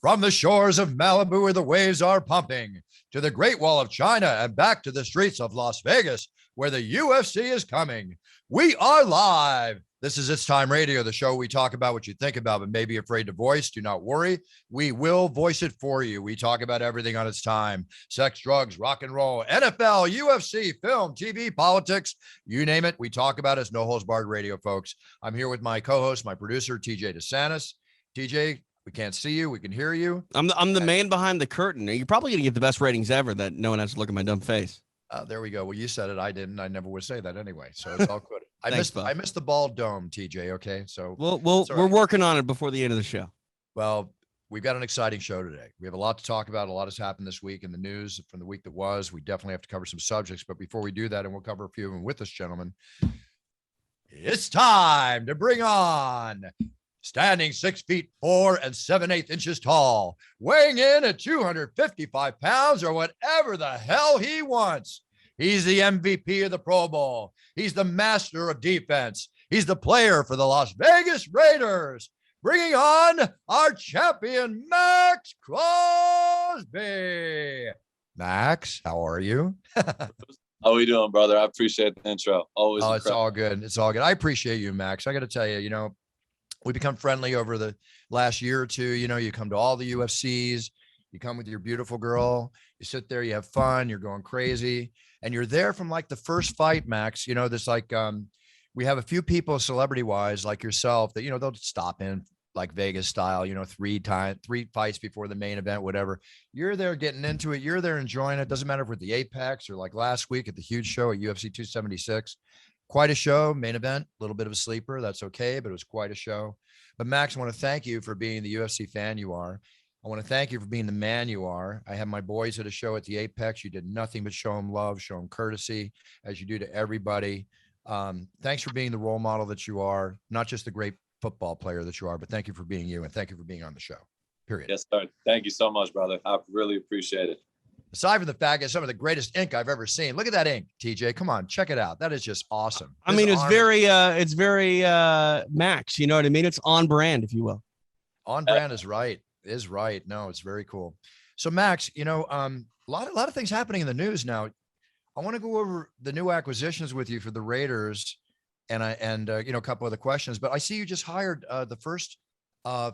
From the shores of Malibu where the waves are pumping, to the Great Wall of China and back to the streets of Las Vegas where the UFC is coming. We are live. This is It's Time Radio, the show we talk about what you think about but may be afraid to voice. Do not worry. We will voice it for you. We talk about everything on its time. Sex, drugs, rock and roll, NFL, UFC, film, TV, politics, you name it. We talk about it. It's No Holds Barred Radio, folks. I'm here with my co-host, my producer, TJ DeSantis. TJ, we can't see you. We can hear you. I'm the man behind the curtain. You're probably going to get the best ratings ever that no one has to look at my dumb face. There we go. Well, you said it. I didn't. I never would say that anyway. So it's all good. I missed the bald dome, TJ. Okay. So we're working on it before the end of the show. Well, we've got an exciting show today. We have a lot to talk about. A lot has happened this week in the news from the week that was. We definitely have to cover some subjects. But before we do that, and we'll cover a few of them with us, gentlemen, it's time to bring on standing 6 feet 4 7/8 tall, weighing in at 255 pounds or whatever the hell he wants. He's the MVP of the Pro Bowl. He's the master of defense. He's the player for the Las Vegas Raiders. Bringing on our champion, Maxx Crosby. Max, how are you? How are we doing, brother? I appreciate the intro. Always. Oh, it's all good. It's all good. I appreciate you, Max. I got to tell you, we become friendly over the last year or two. You come to all the UFCs, you come with your beautiful girl, you sit there, you have fun, you're going crazy, and you're there from like the first fight, Max. There's like, we have a few people celebrity wise, like yourself, that, they'll stop in like Vegas style, 3 fights before the main event, whatever. You're there getting into it. You're there enjoying it. Doesn't matter if we're at the Apex or like last week at the huge show at UFC 276. Quite a show, main event, a little bit of a sleeper. That's okay, but it was quite a show. But Max, I want to thank you for being the UFC fan you are. I want to thank you for being the man you are. I had my boys at a show at the Apex. You did nothing but show them love, show them courtesy, as you do to everybody. Thanks for being the role model that you are, not just the great football player that you are, but thank you for being you, and thank you for being on the show, period. Yes, sir. Thank you so much, brother. I really appreciate it. Aside from the fact it's some of the greatest ink I've ever seen. Look at that ink, TJ. Come on, check it out. That is just awesome. I mean, it's very Max. You know what I mean? It's on brand, if you will. On brand is right. No, it's very cool. So, Max, a lot of things happening in the news now. I want to go over the new acquisitions with you for the Raiders, and a couple other questions. But I see you just hired the first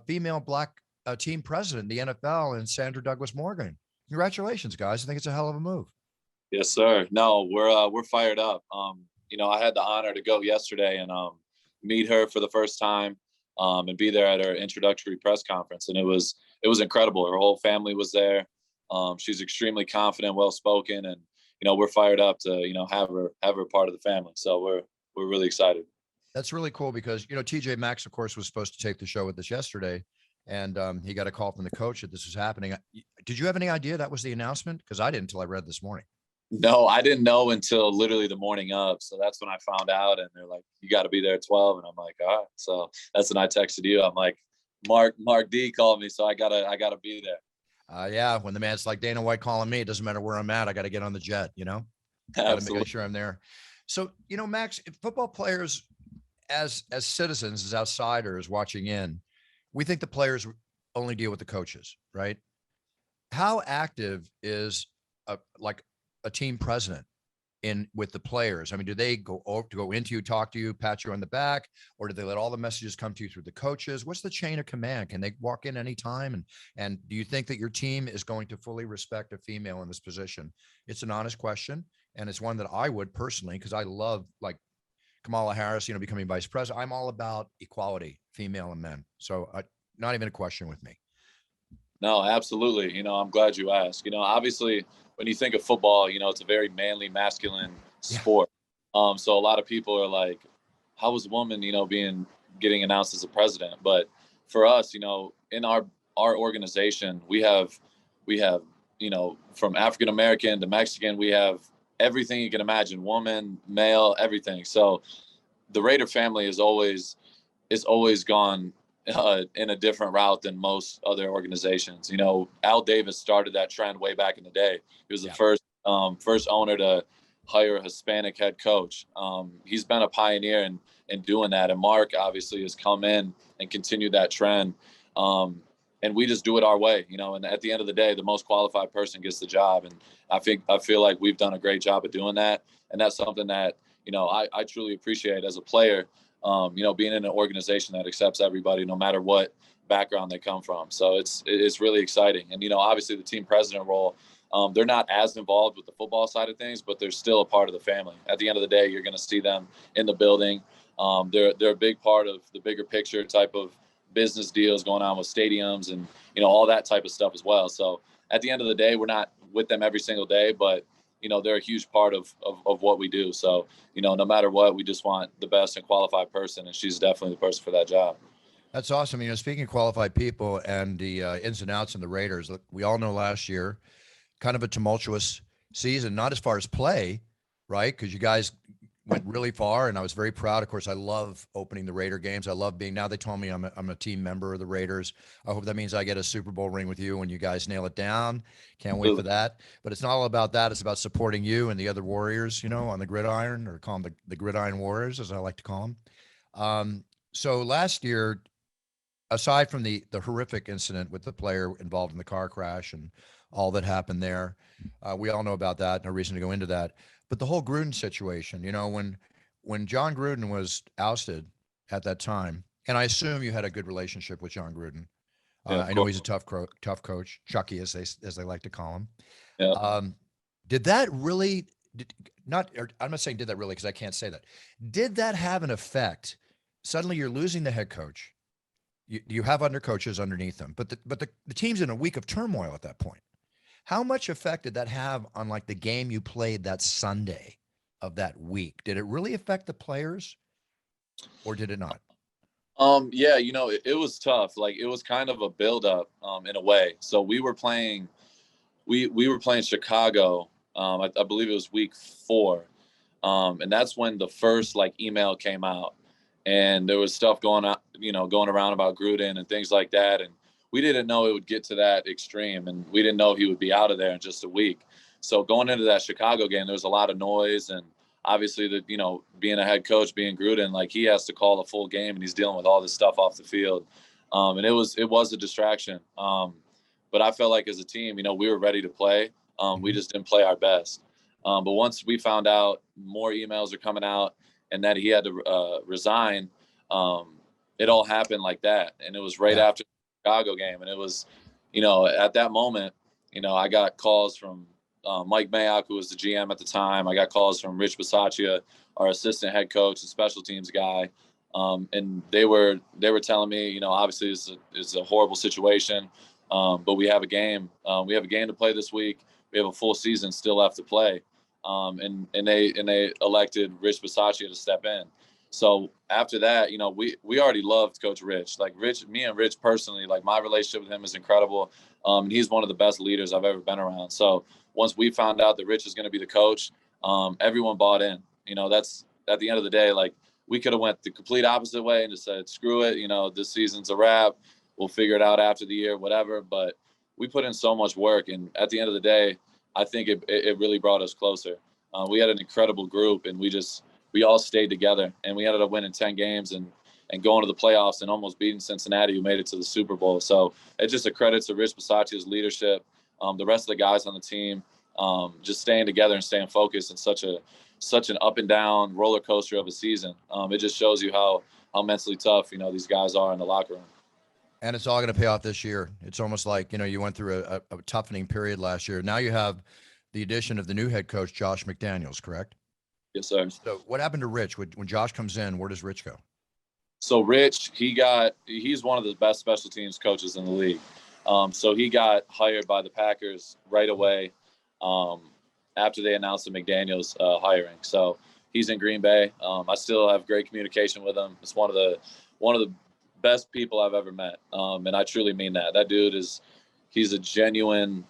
female Black team president in the NFL, and Sandra Douglas Morgan. Congratulations, guys. I think it's a hell of a move. Yes, sir. No, we're fired up. I had the honor to go yesterday and meet her for the first time and be there at her introductory press conference. And it was incredible. Her whole family was there. She's extremely confident, well-spoken, and, we're fired up to, have her part of the family. So we're really excited. That's really cool because, TJ Maxx, of course, was supposed to take the show with us yesterday. And he got a call from the coach that this was happening. Did you have any idea that was the announcement? Because I didn't until I read this morning. No, I didn't know until literally the morning of. So that's when I found out. And they're like, you got to be there at 12. And I'm like, all right. So that's when I texted you. I'm like, Mark D called me. So I gotta be there. Yeah. When the man's like Dana White calling me, it doesn't matter where I'm at. I got to get on the jet, Got to make sure I'm there. So, Max, if football players as citizens, as outsiders watching in, we think the players only deal with the coaches, right? How active is a team president with the players? I mean, do they go into you, talk to you, pat you on the back, or do they let all the messages come to you through the coaches? What's the chain of command? Can they walk in anytime? And do you think that your team is going to fully respect a female in this position? It's an honest question, and it's one that I would personally, because I love like Kamala Harris, becoming vice president. I'm all about equality, female and men. So not even a question with me. No, absolutely. I'm glad you asked. Obviously, when you think of football, it's a very manly, masculine sport. Yeah. So a lot of people are like, how is a woman, getting announced as a president? But for us, in our organization, we have, from African American to Mexican, we have everything you can imagine, woman, male, everything. So the Raider family is always gone in a different route than most other organizations. Al Davis started that trend way back in the day. He was the first owner to hire a Hispanic head coach. He's been a pioneer in doing that. And Mark obviously has come in and continued that trend. and we just do it our way, and at the end of the day, the most qualified person gets the job. And I feel like we've done a great job of doing that. And that's something that, I truly appreciate as a player, being in an organization that accepts everybody, no matter what background they come from. So it's really exciting. And, obviously the team president role, they're not as involved with the football side of things, but they're still a part of the family. At the end of the day, you're going to see them in the building. They're a big part of the bigger picture type of business deals going on with stadiums and, all that type of stuff as well. So at the end of the day, we're not with them every single day, but, they're a huge part of what we do. So, no matter what, we just want the best and qualified person, and she's definitely the person for that job. That's awesome. Speaking of qualified people and the ins and outs in the Raiders, look, we all know last year, kind of a tumultuous season, not as far as play, right? Because you guys went really far, and I was very proud. Of course, I love opening the Raider games. I love being, now they told me I'm a team member of the Raiders. I hope that means I get a Super Bowl ring with you when you guys nail it down. Can't wait for that. But it's not all about that. It's about supporting you and the other Warriors, on the gridiron, or call them the Gridiron Warriors, as I like to call them. So last year, aside from the horrific incident with the player involved in the car crash and all that happened there, we all know about that. No reason to go into that. But the whole Gruden situation, when John Gruden was ousted at that time, and I assume you had a good relationship with John Gruden. Yeah, I know he's a tough coach, Chucky, as they like to call him. Yeah. Did that really? I'm not saying did that really, because I can't say that. Did that have an effect? Suddenly, you're losing the head coach. You have under coaches underneath them, but the team's in a week of turmoil at that point. How much effect did that have on like the game you played that Sunday of that week? Did it really affect the players, or did it not? Yeah, it was tough. Like, it was kind of a buildup, in a way. So we were playing Chicago. I believe it was week 4. And that's when the first email came out, and there was stuff going on, going around about Gruden and things like that. And we didn't know it would get to that extreme, and we didn't know he would be out of there in just a week. So going into that Chicago game, there was a lot of noise, and obviously being a head coach, being Gruden, he has to call a full game, and he's dealing with all this stuff off the field. And it was a distraction. But I felt like as a team, we were ready to play. We just didn't play our best. But once we found out more emails are coming out and that he had to resign, it all happened like that. And it was right after the Chicago game. And it was, at that moment, I got calls from Mike Mayock, who was the GM at the time. I got calls from Rich Bisaccia, our assistant head coach and special teams guy. And they were telling me, obviously it's a horrible situation, but we have a game. We have a game to play this week. We have a full season still left to play. And they elected Rich Bisaccia to step in. So after that, we already loved Coach Rich. Me and Rich personally, my relationship with him is incredible. And he's one of the best leaders I've ever been around. So once we found out that Rich is going to be the coach, everyone bought in. That's at the end of the day, we could have went the complete opposite way and just said, screw it. This season's a wrap. We'll figure it out after the year, whatever. But we put in so much work. And at the end of the day, I think it really brought us closer. We had an incredible group, and we all stayed together, and we ended up winning 10 games and going to the playoffs and almost beating Cincinnati, who made it to the Super Bowl. So it's just a credit to Rich Bisaccia's leadership, the rest of the guys on the team, just staying together and staying focused in such an up and down roller coaster of a season. It just shows you how mentally tough, these guys are in the locker room. And it's all going to pay off this year. It's almost like, you went through a toughening period last year. Now you have the addition of the new head coach, Josh McDaniels, correct? Yes, sir. So what happened to Rich? When Josh comes in, where does Rich go? So Rich, he's one of the best special teams coaches in the league. So he got hired by the Packers right away after they announced the McDaniels hiring. So he's in Green Bay. I still have great communication with him. It's one of the best people I've ever met. And I truly mean that. That dude he's a genuine,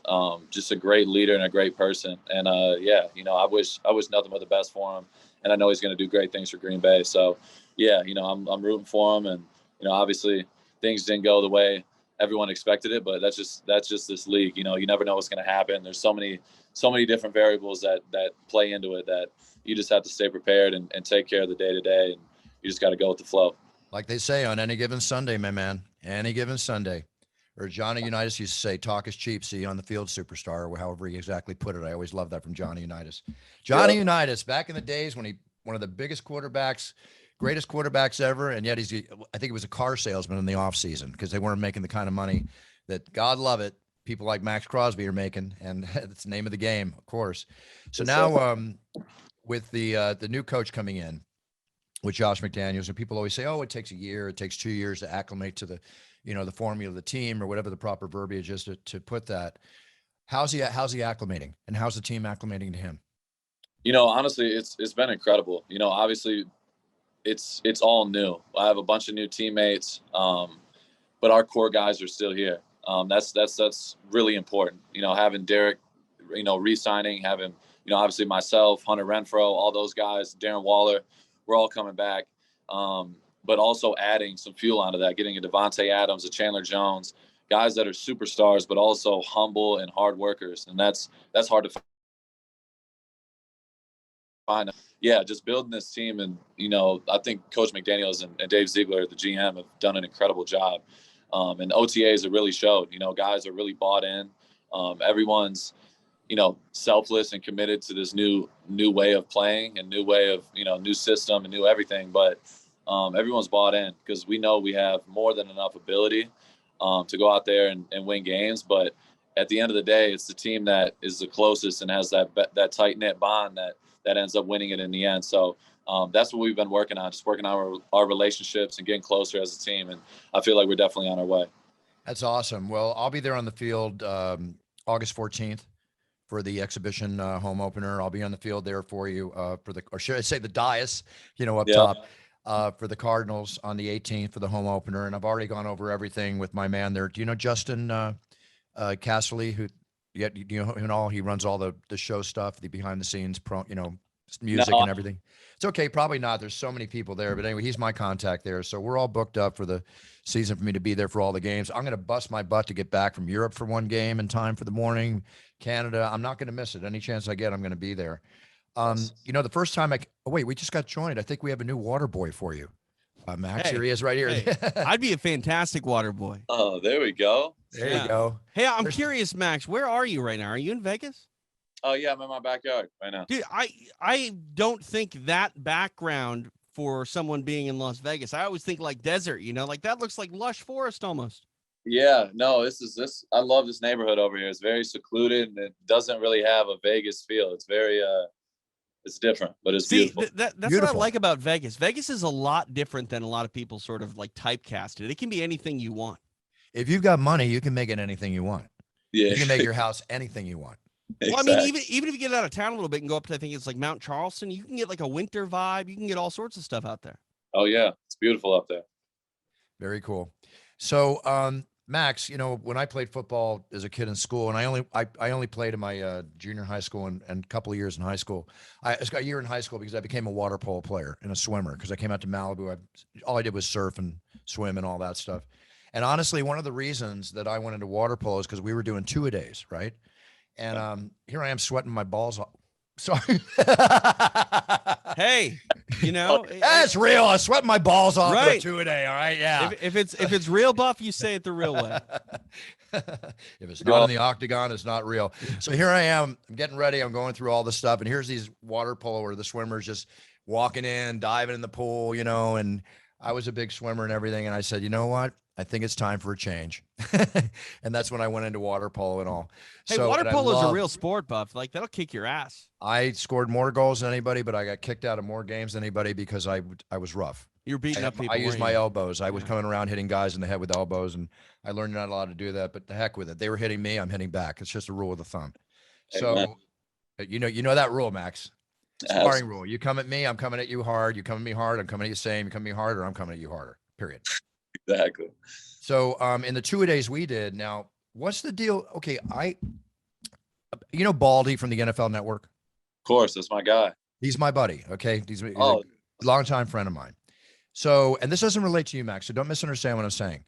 just a great leader and a great person. And I wish nothing but the best for him. And I know he's going to do great things for Green Bay. So yeah, I'm rooting for him. And, obviously things didn't go the way everyone expected it, but that's just this league. You never know what's going to happen. There's so many different variables that play into it that you just have to stay prepared and take care of the day to day. And you just got to go with the flow. Like they say, on any given Sunday, my man, any given Sunday. or Johnny Unitas used to say, talk is cheap, see you on the field, superstar, or however he exactly put it. I always loved that from Johnny Unitas. Johnny Unitas, back in the days when one of the biggest quarterbacks, greatest quarterbacks ever, and yet I think he was a car salesman in the offseason because they weren't making the kind of money that, God love it, people like Maxx Crosby are making, and it's the name of the game, of course. So now with the new coach coming in, with Josh McDaniels, and people always say, oh, it takes a year, it takes 2 years to acclimate to the, the formula of the team or whatever the proper verbiage is to put that. How's he acclimating, and how's the team acclimating to him? Honestly, it's been incredible. Obviously it's all new. I have a bunch of new teammates, but our core guys are still here. That's really important. Having Derek, re-signing, having, obviously myself, Hunter Renfro, all those guys, Darren Waller, we're all coming back. But also adding some fuel onto that, getting a Devontae Adams, a Chandler Jones, guys that are superstars, but also humble and hard workers. And that's hard to find. Yeah, just building this team. And, I think Coach McDaniels and Dave Ziegler, the GM, have done an incredible job. And OTAs have really showed, guys are really bought in. Everyone's, selfless and committed to this new way of playing and new way of, new system and new everything. But everyone's bought in because we know we have more than enough ability to go out there and win games. But at the end of the day, it's the team that is the closest and has that tight knit bond that ends up winning it in the end. So that's what we've been working on, just working on our relationships and getting closer as a team. And I feel like we're definitely on our way. That's awesome. Well, I'll be there on the field August 14th for the exhibition home opener. I'll be on the field there for you or should I say the dais, up top for the Cardinals on the 18th for the home opener. And I've already gone over everything with my man there. Do you know Justin Casserly, who he runs all the show stuff, the behind the scenes, music and everything. It's okay. Probably not. There's so many people there, but anyway, he's my contact there. So we're all booked up for the season for me to be there for all the games. I'm going to bust my butt to get back from Europe for one game in time for the morning. Canada, I'm not going to miss it. Any chance I get, I'm going to be there. The first time wait, we just got joined. I think we have a new water boy for you. Max, here he is right here. Hey, I'd be a fantastic water boy. Oh, there we go. There you go. Hey, I'm curious, Max, where are you right now? Are you in Vegas? Oh yeah, I'm in my backyard right now. Dude, I don't think that background for someone being in Las Vegas. I always think like desert, like that looks like lush forest almost. Yeah, no, this I love this neighborhood over here. It's very secluded and it doesn't really have a Vegas feel. It's very it's different, but it's beautiful. That's beautiful. What I like about Vegas. Vegas is a lot different than a lot of people sort of like typecasted. It can be anything you want. If you've got money, you can make it anything you want. Yeah. You can make your house anything you want. Exactly. Well, I mean, even if you get out of town a little bit and go up to, I think it's like Mount Charleston, you can get like a winter vibe. You can get all sorts of stuff out there. Oh yeah, it's beautiful up there. Very cool. So, Max, when I played football as a kid in school, and I only played in my junior high school and a couple of years in high school. I got a year in high school because I became a water polo player and a swimmer because I came out to Malibu. All I did was surf and swim and all that stuff. And honestly, one of the reasons that I went into water polo is because we were doing 2-a-days, right? And here I am sweating my balls off. Sorry. Hey, that's real. I sweat my balls off right. for 2-a-day. All right, yeah. If it's real, Buff, you say it the real way. If it's not in the octagon, it's not real. So here I am. I'm getting ready. I'm going through all this stuff, and here's these water polo or the swimmers just walking in, diving in the pool, and I was a big swimmer and everything. And I said, you know what? I think it's time for a change. And that's when I went into water polo and all. Hey, water polo is a real sport, Buff. Like, that'll kick your ass. I scored more goals than anybody, but I got kicked out of more games than anybody because I was rough. You were beating up people. I used my elbows. I was coming around hitting guys in the head with elbows, and I learned you're not allowed to do that, but the heck with it. They were hitting me, I'm hitting back. It's just a rule of the thumb. So, you know that rule, Max. Sparring rule. You come at me, I'm coming at you hard. You come at me hard, I'm coming at you same. You come at me harder, I'm coming at you harder. Period. Exactly. So in the 2-a-days we did, now what's the deal? Okay, Baldy from the NFL Network? Of course, that's my guy. He's my buddy, okay? He's a longtime friend of mine. So, and this doesn't relate to you, Max, so don't misunderstand what I'm saying.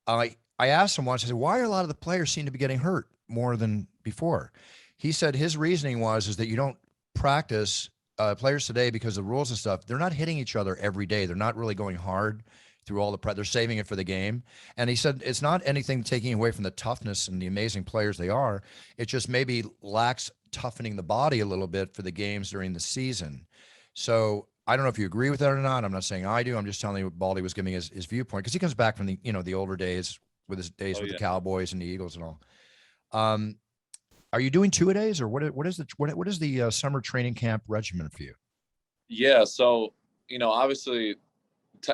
I asked him once, I said, why are a lot of the players seem to be getting hurt more than before? He said his reasoning is that you don't practice players today because of the rules and stuff. They're not hitting each other every day. They're not really going hard. through all the they're saving it for the game. And he said it's not anything taking away from the toughness and the amazing players they are. It just maybe lacks toughening the body a little bit for the games during the season. So I don't know if you agree with that or not. I'm not saying I do. I'm just telling you what Baldy was giving his viewpoint, because he comes back from the, the older days with his days with the Cowboys and the Eagles and all. Are you doing 2-a-days, or what is the summer training camp regimen for you? Yeah. So, obviously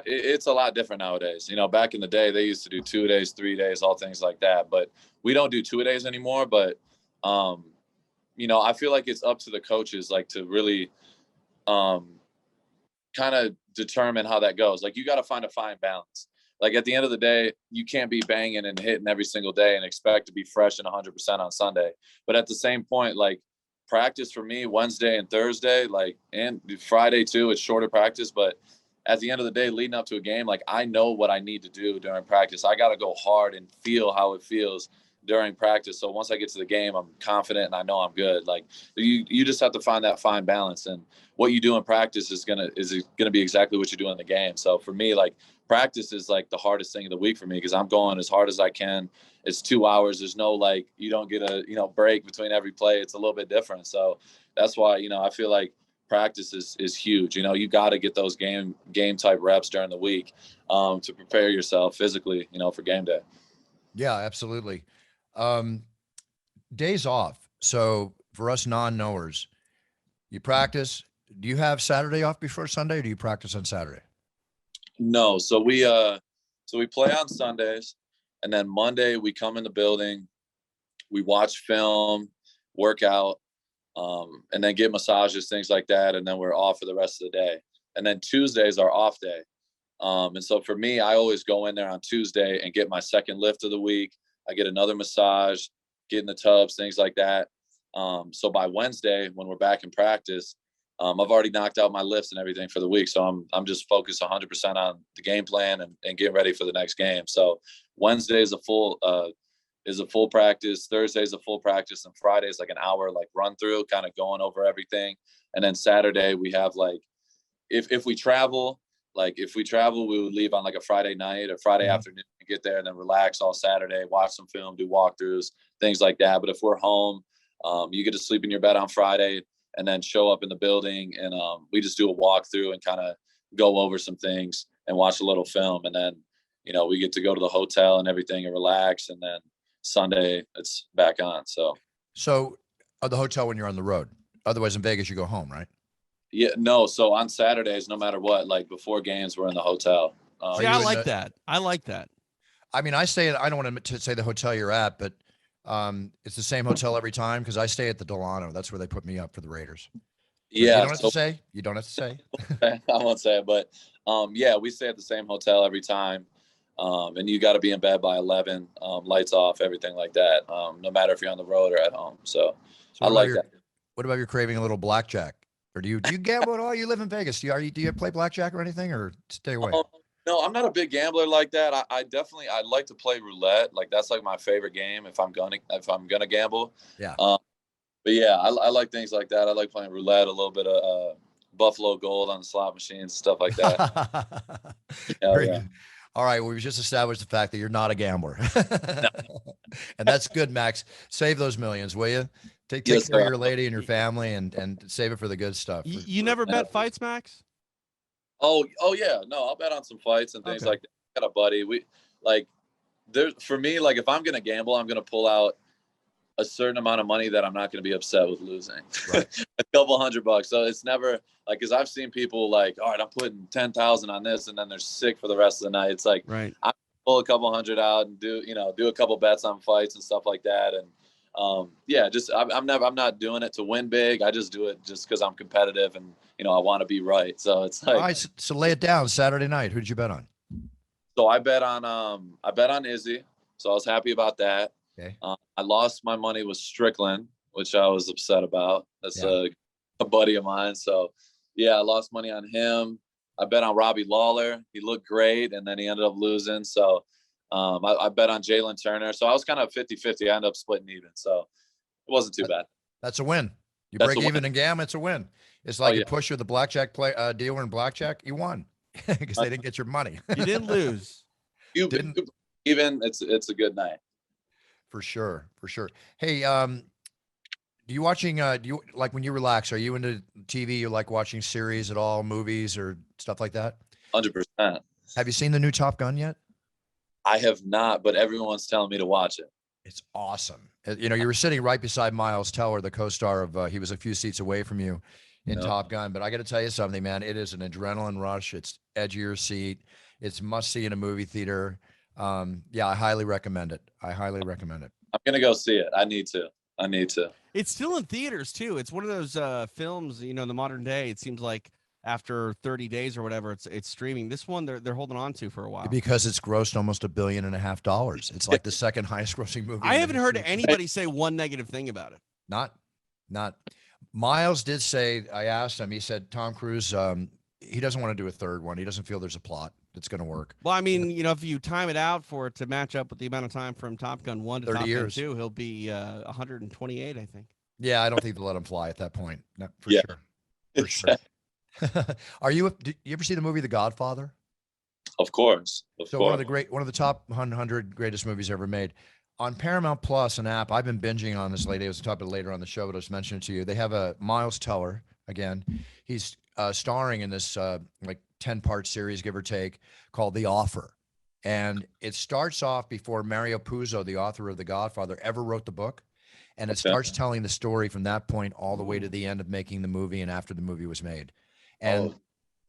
it's a lot different nowadays. Back in the day, they used to do 2-a-days, 3-days, all things like that. But we don't do 2-a-days anymore. But, I feel like it's up to the coaches, like, to really kind of determine how that goes. Like, you got to find a fine balance. Like, at the end of the day, you can't be banging and hitting every single day and expect to be fresh and 100% on Sunday. But at the same point, like, practice for me Wednesday and Thursday, like, and Friday too, it's shorter practice. But at the end of the day, leading up to a game, like, I know what I need to do during practice. I got to go hard and feel how it feels during practice. So once I get to the game, I'm confident and I know I'm good. Like, you just have to find that fine balance, and what you do in practice is gonna be exactly what you do in the game. So for me, like, practice is like the hardest thing of the week for me, because I'm going as hard as I can. It's 2 hours. There's no, like, you don't get a break between every play. It's a little bit different. So that's why I feel like practice is huge. You got to get those game type reps during the week to prepare yourself physically, for game day. Yeah, absolutely. Days off. So for us non-knowers, you practice. Do you have Saturday off before Sunday, or do you practice on Saturday? No. So we play on Sundays, and then Monday we come in the building, we watch film, work out, and then get massages, things like that. And then we're off for the rest of the day. And then Tuesday's our off day. And so for me, I always go in there on Tuesday and get my second lift of the week. I get another massage, get in the tubs, things like that. So by Wednesday, when we're back in practice, I've already knocked out my lifts and everything for the week. So I'm just focused 100% on the game plan and getting ready for the next game. So Wednesday is a full practice. Thursday is a full practice, and Friday is like an hour, like, run through, kind of going over everything. And then Saturday we have, like, if we travel, we would leave on like a Friday night or Friday afternoon and get there and then relax all Saturday, watch some film, do walkthroughs, things like that. But if we're home, you get to sleep in your bed on Friday and then show up in the building, and we just do a walkthrough and kind of go over some things and watch a little film. And then, we get to go to the hotel and everything and relax. And then Sunday it's back on. So the hotel when you're on the road. Otherwise in Vegas, you go home, right? Yeah, no. So on Saturdays, no matter what, like, before games, we're in the hotel. See, I like that. I like that. I mean, I don't want to say the hotel you're at, but it's the same hotel every time, because I stay at the Delano. That's where they put me up for the Raiders. So yeah. You don't have to say. You don't have to say. I won't say it, but yeah, we stay at the same hotel every time. And you got to be in bed by 11, lights off, everything like that, no matter if you're on the road or at home. So I like that. What about your craving a little blackjack? Or do you gamble at all? You live in Vegas. Do you play blackjack or anything, or stay away? No, I'm not a big gambler like that. I like to play roulette. Like, that's like my favorite game if I'm gonna gamble. Yeah. But yeah, I like things like that. I like playing roulette, a little bit of Buffalo Gold on the slot machines, stuff like that. Yeah. All right. Well, we've just established the fact that you're not a gambler. And that's good, Max. Save those millions, will you? Take care of your lady and your family, and save it for the good stuff. You never bet fights, Max? Oh yeah. No, I'll bet on some fights and things like that. I got a buddy. For me, like, if I'm going to gamble, I'm going to pull out a certain amount of money that I'm not going to be upset with losing. Right. A couple $100. So it's never like, cause I've seen people like, all right, I'm putting 10,000 on this, and then they're sick for the rest of the night. It's like, right. I pull a couple $100 out and do a couple bets on fights and stuff like that. And, yeah, just, I'm not doing it to win big. I just do it just cause I'm competitive and, I want to be right. So it's like, all right, so lay it down. Saturday night, who did you bet on? So I bet on Izzy. So I was happy about that. Okay. I lost my money with Strickland, which I was upset about. That's a buddy of mine. So yeah, I lost money on him. I bet on Robbie Lawler. He looked great, and then he ended up losing. So I bet on Jalen Turner. So I was kind of 50-50. I ended up splitting even. So it wasn't too bad. That's a win. You break even in gamma, it's a win. It's like you push with the blackjack dealer in blackjack, you won. because they didn't get your money. You didn't lose. You Didn't. even it's a good night. For sure, for sure. Hey, do you watching? Do you like when you relax? Are you into TV? You like watching series at all, movies or stuff like that? 100%. Have you seen the new Top Gun yet? I have not, but everyone's telling me to watch it. It's awesome. You know, you were sitting right beside Miles Teller, the co-star of. He was a few seats away from you in Yeah. Top Gun. But I got to tell you something, man. It is an adrenaline rush. It's edge of your seat. It's must see in a movie theater. Yeah, I highly recommend it. I highly recommend it. I'm gonna go see it. I need to. It's still in theaters too. It's one of those films, you know, in the modern day. It seems like after 30 days or whatever, it's streaming. This one they're holding on to for a while. Because it's grossed almost $1.5 billion. It's like the second highest grossing movie. I in the haven't heard history. anybody say one negative thing about it. Not. Miles did say, I asked him, he said, Tom Cruise, he doesn't want to do a third one. He doesn't feel there's a plot that's going to work. Well, I mean, you know, if you time it out for it to match up with the amount of time from Top Gun 1 to 30 Top years. Gun 2, he'll be 128, I think. Yeah, I don't think they'll let him fly at that point. No, for Yeah. sure. For sure. Did you ever see the movie The Godfather? Of course. So one of the top 100 greatest movies ever made. On Paramount Plus, an app I've been binging on this lately. I was talking about it later on the show, but I was mentioning it to you. They have a Miles Teller again. He's starring in this like 10-part series, give or take, called The Offer. And it starts off before Mario Puzo, the author of The Godfather, ever wrote the book. And it starts telling the story from that point all the way to the end of making the movie and after the movie was made. And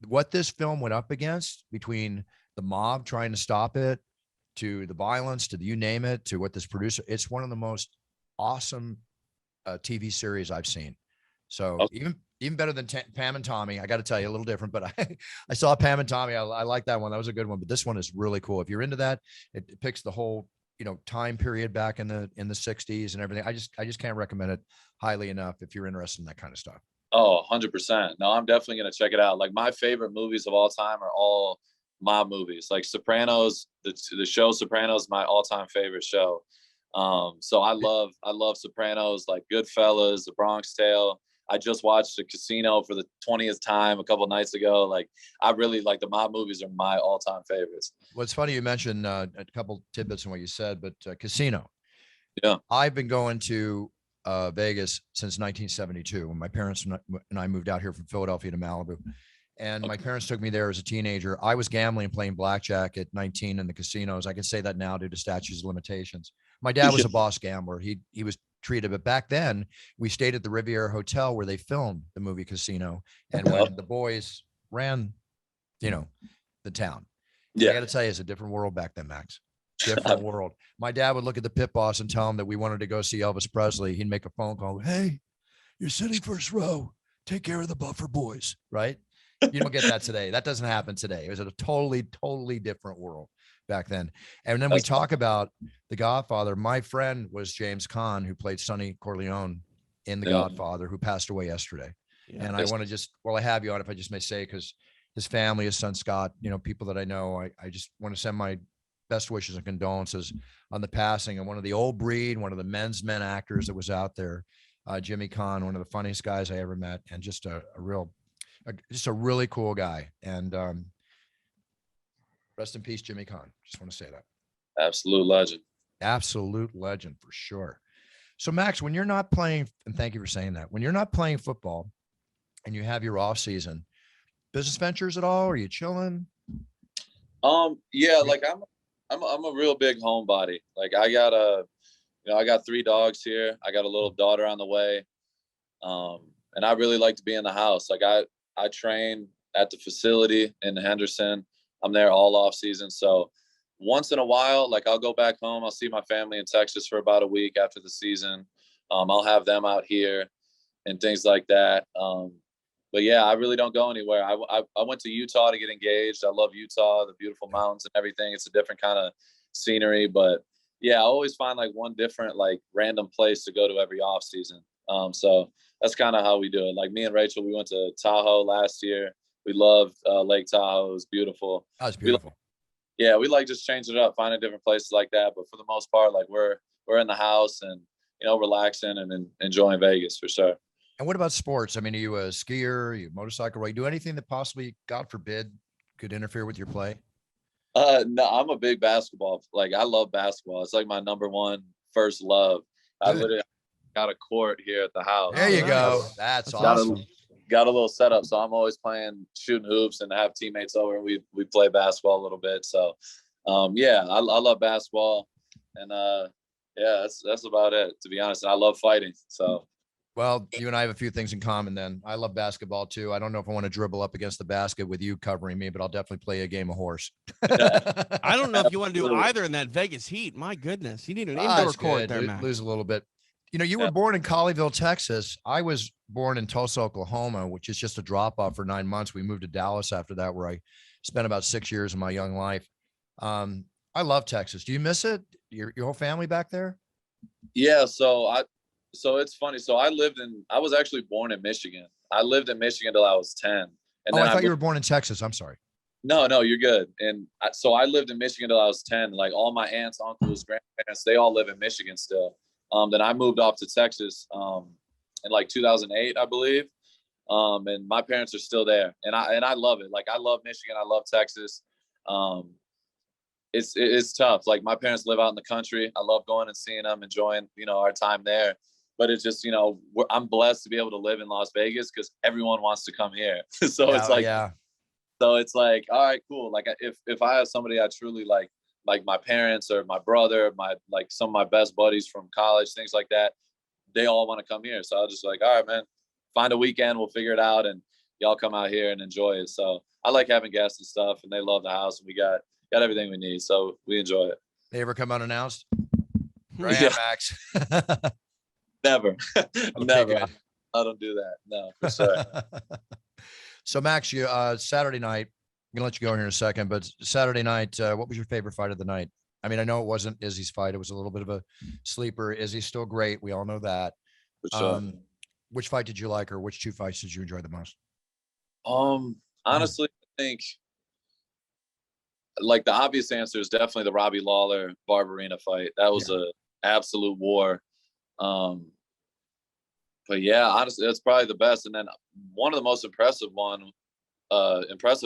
what this film went up against, between the mob trying to stop it, to the violence, to the, you name it, to what this producer, it's one of the most awesome TV series I've seen. So even better than Pam and Tommy. I got to tell you, a little different, but I saw Pam and Tommy. I like that one. That was a good one. But this one is really cool. If you're into that, it picks the whole, you know, time period back in the 60s and everything. I just can't recommend it highly enough if you're interested in that kind of stuff. Oh, 100%. No, I'm definitely gonna check it out. Like, my favorite movies of all time are all mob movies. Like Sopranos, the show Sopranos, my all-time favorite show. So I love Sopranos, like Goodfellas, The Bronx Tale. I just watched The Casino for the 20th time a couple nights ago. Like, I really like the mob movies are my all-time favorites. Well, it's funny you mentioned a couple tidbits in what you said, but Casino. Yeah. I've been going to Vegas since 1972 when my parents and I moved out here from Philadelphia to Malibu. And my parents took me there as a teenager. I was gambling and playing blackjack at 19 in the casinos. I can say that now due to statutes of limitations. My dad was a boss gambler. He was treated, but back then we stayed at the Riviera Hotel where they filmed the movie Casino. And when the boys ran, you know, the town. Yeah. I got to tell you, it's a different world back then, Max. Different world. My dad would look at the pit boss and tell him that we wanted to go see Elvis Presley. He'd make a phone call. Hey, you're sitting first row. Take care of the Buffer boys, right? You don't get that today. That doesn't happen today. It was a totally different world back then. And then we talk about The Godfather. My friend was James Caan, who played Sonny Corleone in The Godfather, who passed away yesterday. Yeah. And I want to just, while I have you on, if I just may say, because his family, his son Scott, you know, people that I know, I just want to send my best wishes and condolences on the passing of one of the old breed, one of the men's men actors that was out there, Jimmy Caan, one of the funniest guys I ever met, and just a really cool guy. And rest in peace, Jimmy Caan. Just want to say that. Absolute legend For sure. So Max, when you're not playing, and thank you for saying that, when you're not playing football and you have your off season, business ventures at all? Are you chilling? Yeah, like I'm a real big homebody. Like, I got 3 dogs here. I got a little daughter on the way. And I really like to be in the house. Like, I train at the facility in Henderson. I'm there all off season. So once in a while, like, I'll go back home. I'll see my family in Texas for about a week after the season. I'll have them out here and things like that. But yeah, I really don't go anywhere. I went to Utah to get engaged. I love Utah, the beautiful mountains and everything. It's a different kind of scenery, but yeah, I always find like one different, like, random place to go to every off season. So that's kind of how we do it. Like, me and Rachel, we went to Tahoe last year. We loved Lake Tahoe. It was beautiful. That was beautiful. We like just changing it up, finding different places like that. But for the most part, like, we're in the house and, you know, relaxing and enjoying Vegas for sure. And what about sports? I mean, are you a skier? Are you a motorcycle rider? Do anything that possibly, God forbid, could interfere with your play? No, I'm a big basketball. Like, I love basketball. It's like my number one first love. I Good. literally got a court here at the house. There you go. nice. That's Got awesome. got a little setup, so I'm always playing, shooting hoops, and I have teammates over, and we play basketball a little bit. So, yeah, I love basketball, and yeah, that's about it, to be honest. And I love fighting. So, Well, you and I have a few things in common then. I love basketball too. I don't know if I want to dribble up against the basket with you covering me, but I'll definitely play a game of horse. I don't know if you want to do Absolutely. either in that Vegas heat. My goodness, you need an Ah, indoor it's court good. there, Max. Lose a little bit. You know, you were Yeah. born in Colleyville, Texas. I was born in Tulsa, Oklahoma, which is just a drop off for 9 months. We moved to Dallas after that, where I spent about 6 years of my young life. I love Texas. Do you miss it? Your whole family back there? yeah. So it's funny. So I was actually born in Michigan. I lived in Michigan till I was 10, and Oh, then I thought you were moved. born in Texas. I'm sorry. No, you're good. And so I lived in Michigan till I was 10. Like, all my aunts, uncles, grandparents, they all live in Michigan still. Then I moved off to Texas in like 2008, I believe. And my parents are still there, and I love it. Like, I love Michigan. I love Texas. Um, it's tough. Like, my parents live out in the country. I love going and seeing them, enjoying, our time there. But it's just, I'm blessed to be able to live in Las Vegas because everyone wants to come here. So it's like, yeah. so it's like, all right, cool. Like, if I have somebody I truly like my parents or my brother, like some of my best buddies from college, things like that, they all want to come here. So I was just like, all right, man, find a weekend, we'll figure it out, and y'all come out here and enjoy it. So I like having guests and stuff, and they love the house, and we got everything we need, so we enjoy it. They ever come unannounced? Right, Yeah. Max. Never, never. good. I don't do that. No, for sure. So Max, you Saturday night, I'm gonna let you go in here in a second, but Saturday night, what was your favorite fight of the night? I mean, I know it wasn't Izzy's fight. It was a little bit of a sleeper. Izzy's still great. We all know that. For sure. Which fight did you like, or which two fights did you enjoy the most? Honestly, I think like the obvious answer is definitely the Robbie Lawler Barberina fight. That was a absolute war. But yeah, honestly, that's probably the best. And then one of the most impressive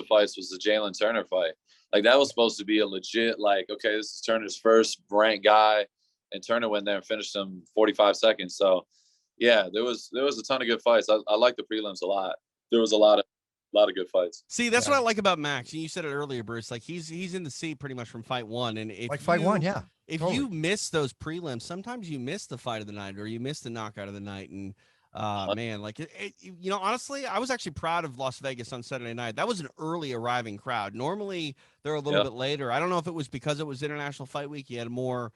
fights was the Jalen Turner fight. Like, that was supposed to be a legit, like, okay, this is Turner's first ranked guy, and Turner went there and finished him 45 seconds. So yeah, there was a ton of good fights. I like the prelims a lot. There was a lot of good fights. See, that's what I like about Max. And you said it earlier, Bruce. Like, he's in the seat pretty much from fight one. And if Fight one, yeah. If totally. you miss those prelims, sometimes you miss the fight of the night or you miss the knockout of the night. And man, like honestly, I was actually proud of Las Vegas on Saturday night. That was an early arriving crowd. Normally they're a little bit later. I don't know if it was because it was International Fight Week. You had more,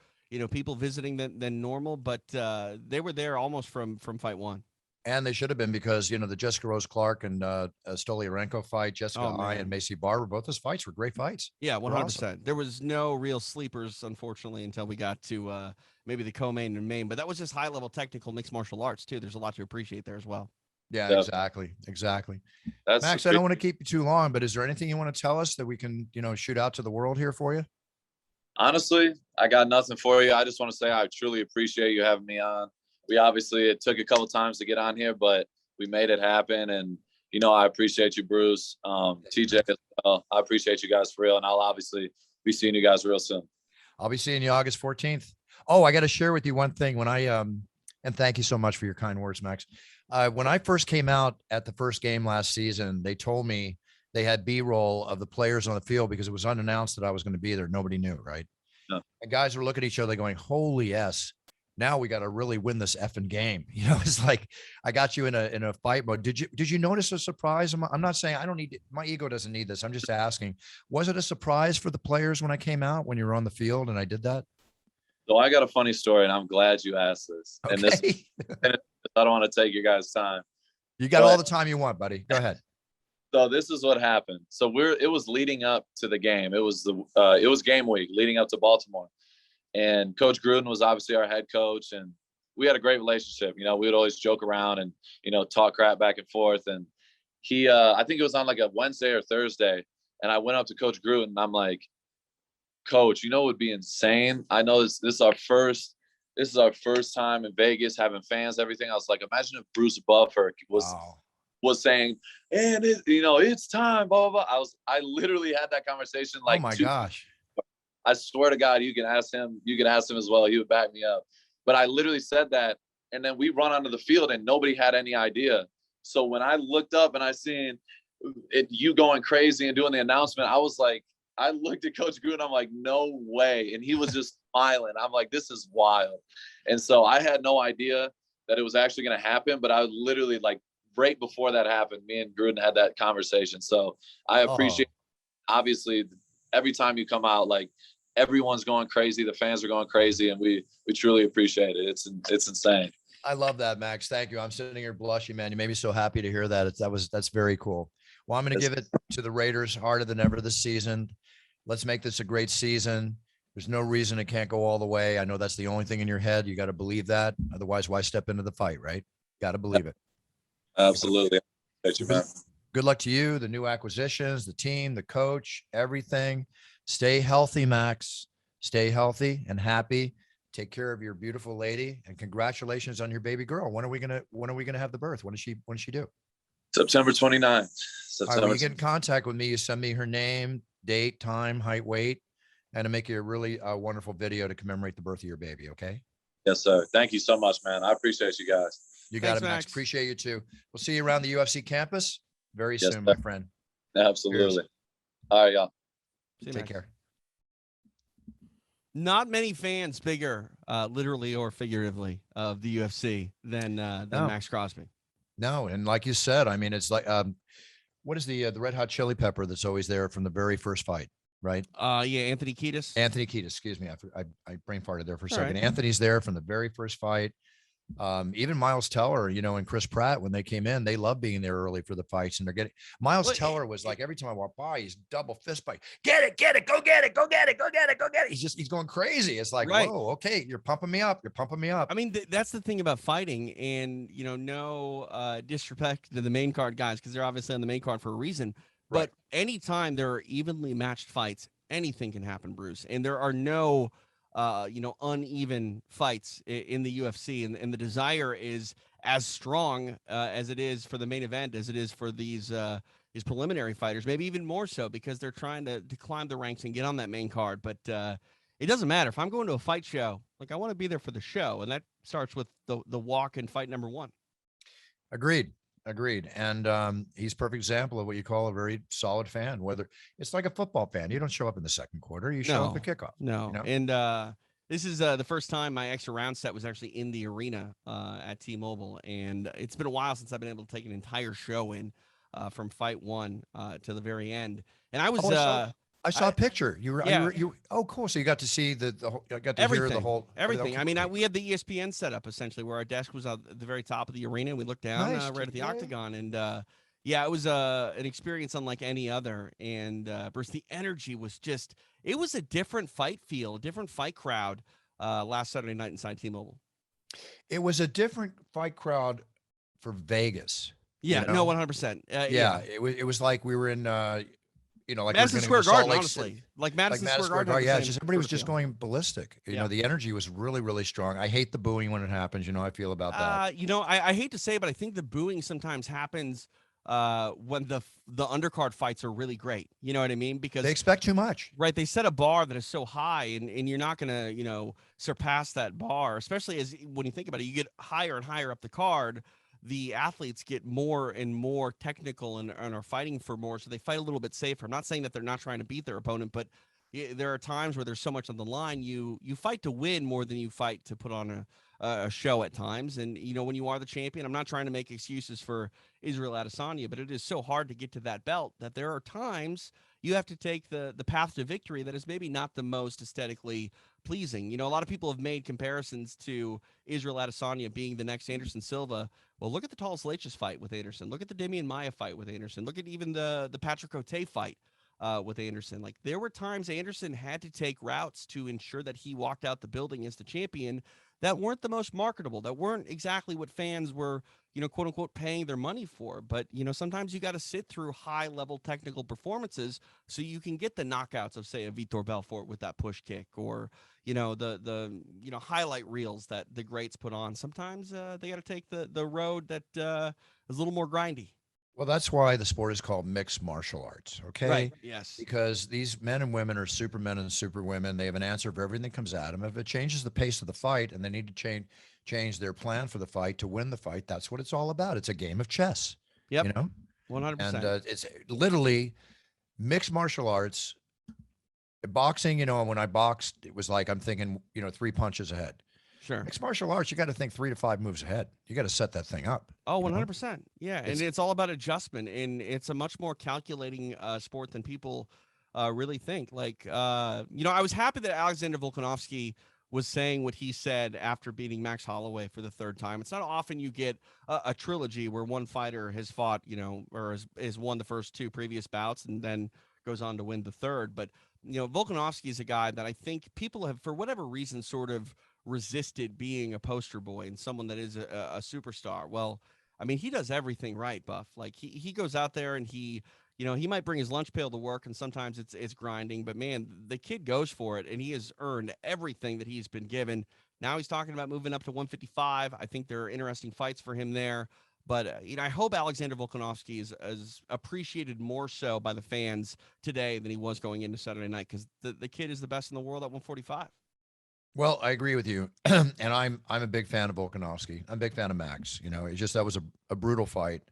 people visiting than normal, but they were there almost from fight one. And they should have been, because, the Jessica Rose Clark and Stoliarenko fight, Jessica I and Macy Barber, both those fights were great fights. Yeah, 100%. There was no real sleepers, unfortunately, until we got to maybe the co-main and main. But that was just high-level technical mixed martial arts, too. There's a lot to appreciate there as well. Yeah, Definitely. exactly. That's Max, I don't want to keep you too long, but is there anything you want to tell us that we can, shoot out to the world here for you? Honestly, I got nothing for you. I just want to say I truly appreciate you having me on. It took a couple times to get on here, but we made it happen. And, I appreciate you, Bruce, TJ as well. I appreciate you guys for real. And I'll obviously be seeing you guys real soon. I'll be seeing you August 14th. Oh, I got to share with you one thing. When and thank you so much for your kind words, Max. When I first came out at the first game last season, they told me they had B-roll of the players on the field because it was unannounced that I was going to be there. Nobody knew, right? No. And guys were looking at each other going, holy S. Now we got to really win this effing game. It's like, I got you in a fight mode. Did you notice a surprise? I'm not saying I don't need, my ego doesn't need this. I'm just asking, was it a surprise for the players when I came out, when you were on the field and I did that? So I got a funny story, and I'm glad you asked this. Okay. And this, I don't want to take your guys' time. You got all the time you want, buddy. Go ahead. So this is what happened. So it was leading up to the game. It was game week leading up to Baltimore. And Coach Gruden was obviously our head coach, and we had a great relationship. We would always joke around and, talk crap back and forth. And he, I think it was on like a Wednesday or Thursday, and I went up to Coach Gruden and I'm like, Coach, what would be insane? I know this is our first time in Vegas having fans, everything. I was like, imagine if Bruce Buffer was was saying, and it's time, blah, blah, blah. I literally had that conversation Oh like my gosh. I swear to God, you can ask him as well. He would back me up. But I literally said that. And then we run onto the field and nobody had any idea. So when I looked up and I seen you going crazy and doing the announcement, I was like, I looked at Coach Gruden, I'm like, no way. And he was just smiling. I'm like, this is wild. And so I had no idea that it was actually going to happen. But I literally, like, right before that happened, me and Gruden had that conversation. So I appreciate, obviously, every time you come out, like, everyone's going crazy. The fans are going crazy. And we truly appreciate it. It's insane. I love that, Max. Thank you. I'm sitting here blushing, man. You made me so happy to hear that. That's very cool. Well, I'm going to give it to the Raiders harder than ever this season. Let's make this a great season. There's no reason it can't go all the way. I know that's the only thing in your head. You got to believe that. Otherwise, why step into the fight, right? Got to believe it. Absolutely. Thank you, man. Good luck to you, the new acquisitions, the team, the coach, everything. Stay healthy, Max. Stay healthy and happy. Take care of your beautiful lady, and congratulations on your baby girl. When are we gonna have the birth? When does she do? September 29th. All right, when you get in contact with me, you send me her name, date, time, height, weight, and to make you a really wonderful video to commemorate the birth of your baby. Okay. Yes, sir. Thank you so much, man. I appreciate you guys. You got it, Max. Appreciate you too. We'll see you around the UFC campus very soon, my friend. Absolutely. Cheers. All right, y'all. Take care. Not many fans bigger, literally or figuratively, of the UFC than Maxx Crosby. No, and like you said, I mean, it's like, what is the Red Hot Chili Pepper that's always there from the very first fight, right? Yeah, Anthony Kiedis. Anthony Kiedis, excuse me, I brain farted there for a second. Right. Anthony's there from the very first fight. Even Miles Teller, and Chris Pratt, when they came in, they love being there early for the fights, and they're getting Miles Teller was like, every time I walk by, he's double fist fight. Get it, go get it, go get it, go get it, go get it. He's going crazy. It's like, right. Whoa, okay, you're pumping me up. I mean, that's the thing about fighting, and no disrespect to the main card guys, because they're obviously on the main card for a reason. Right. But anytime there are evenly matched fights, anything can happen, Bruce. And there are no uneven fights in the UFC, and the desire is as strong as it is for the main event as it is for these preliminary fighters, maybe even more so, because they're trying to climb the ranks and get on that main card. But it doesn't matter. If I'm going to a fight show, like, I want to be there for the show, and that starts with the walk and fight number one. Agreed. And he's a perfect example of what you call a very solid fan. Whether it's like a football fan, you don't show up in the second quarter, you show up at kickoff. No. And this is the first time my extra round set was actually in the arena at T-Mobile, and it's been a while since I've been able to take an entire show in from fight one to the very end. And I was I saw a picture. You were oh, cool. So you got to see the whole, got to everything, hear the whole everything. Okay. I mean, we had the ESPN set up essentially, where our desk was at the very top of the arena, and we looked down right at the octagon, and it was an experience unlike any other. And Bruce, the energy was it was a different fight feel, a different fight crowd last Saturday night inside T-Mobile. It was a different fight crowd for Vegas. Yeah, no, 100%. It was like we were in like Madison Square Garden, honestly. Like Madison Square Garden. Yeah, everybody was just going ballistic. The energy was really, really strong. I hate the booing when it happens. I feel about that. I hate to say it, but I think the booing sometimes happens when the undercard fights are really great. You know what I mean? Because they expect too much. Right. They set a bar that is so high, and you're not going to, surpass that bar, especially when you think about it, you get higher and higher up the card. The athletes get more and more technical and are fighting for more, so they fight a little bit safer. I'm not saying that they're not trying to beat their opponent, but there are times where there's so much on the line. You fight to win more than you fight to put on a show at times. And, when you are the champion, I'm not trying to make excuses for Israel Adesanya, but it is so hard to get to that belt that there are times you have to take the path to victory that is maybe not the most aesthetically pleasing. A lot of people have made comparisons to Israel Adesanya being the next Anderson Silva. Well, look at the Tall Salacious fight with Anderson. Look at the Damian Maia fight with Anderson. Look at even the Patrick Cote fight with Anderson. Like, there were times Anderson had to take routes to ensure that he walked out the building as the champion that weren't the most marketable, that weren't exactly what fans were, quote unquote, paying their money for. But, sometimes you got to sit through high level technical performances so you can get the knockouts of, say, a Vitor Belfort with that push kick, or, the highlight reels that the greats put on. Sometimes they got to take the road that is a little more grindy. Well, that's why the sport is called mixed martial arts. Okay. Right. Yes. Because these men and women are supermen and superwomen. They have an answer for everything that comes at them. If it changes the pace of the fight and they need to change their plan for the fight to win the fight, that's what it's all about. It's a game of chess, Yep. you know, and 100%. it's literally mixed martial arts. Boxing, when I boxed, it was like I'm thinking, 3 punches ahead. Sure. Mixed martial arts, you got to think 3 to 5 moves ahead. You got to set that thing up. Oh, you know? 100%. Yeah. And it's all about adjustment. And it's a much more calculating sport than people really think. Like, I was happy that Alexander Volkanovski was saying what he said after beating Max Holloway for the third time. It's not often you get a trilogy where one fighter has fought, or has won the first 2 previous bouts and then goes on to win the third. But, Volkanovski is a guy that I think people have, for whatever reason, sort of resisted being a poster boy and someone that is a superstar. Well, I mean, he does everything right, Buff. Like he goes out there and he might bring his lunch pail to work and sometimes it's grinding, but man, the kid goes for it and he has earned everything that he's been given. Now he's talking about moving up to 155. I think there are interesting fights for him there. But, I hope Alexander Volkanovski is appreciated more so by the fans today than he was going into Saturday night, because the kid is the best in the world at 145. Well, I agree with you, and I'm a big fan of Volkanovski. I'm a big fan of Max. It's just that was a brutal fight.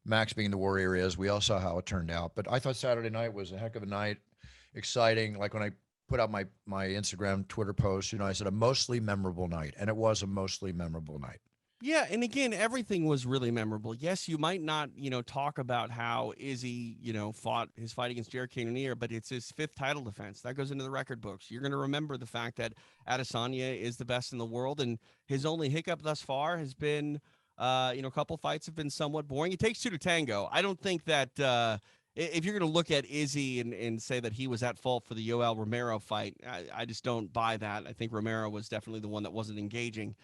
Max being the warrior is. We all saw how it turned out, but I thought Saturday night was a heck of a night, exciting. Like when I put out my Instagram, Twitter post, I said a mostly memorable night, and it was a mostly memorable night. Yeah, and again, everything was really memorable. Yes, you might not, talk about how Izzy, fought his fight against Jared Cannonier, but it's his 5th title defense. That goes into the record books. You're going to remember the fact that Adesanya is the best in the world, and his only hiccup thus far has been, a couple fights have been somewhat boring. It takes 2 to tango. I don't think that if you're going to look at Izzy and say that he was at fault for the Yoel Romero fight, I just don't buy that. I think Romero was definitely the one that wasn't engaging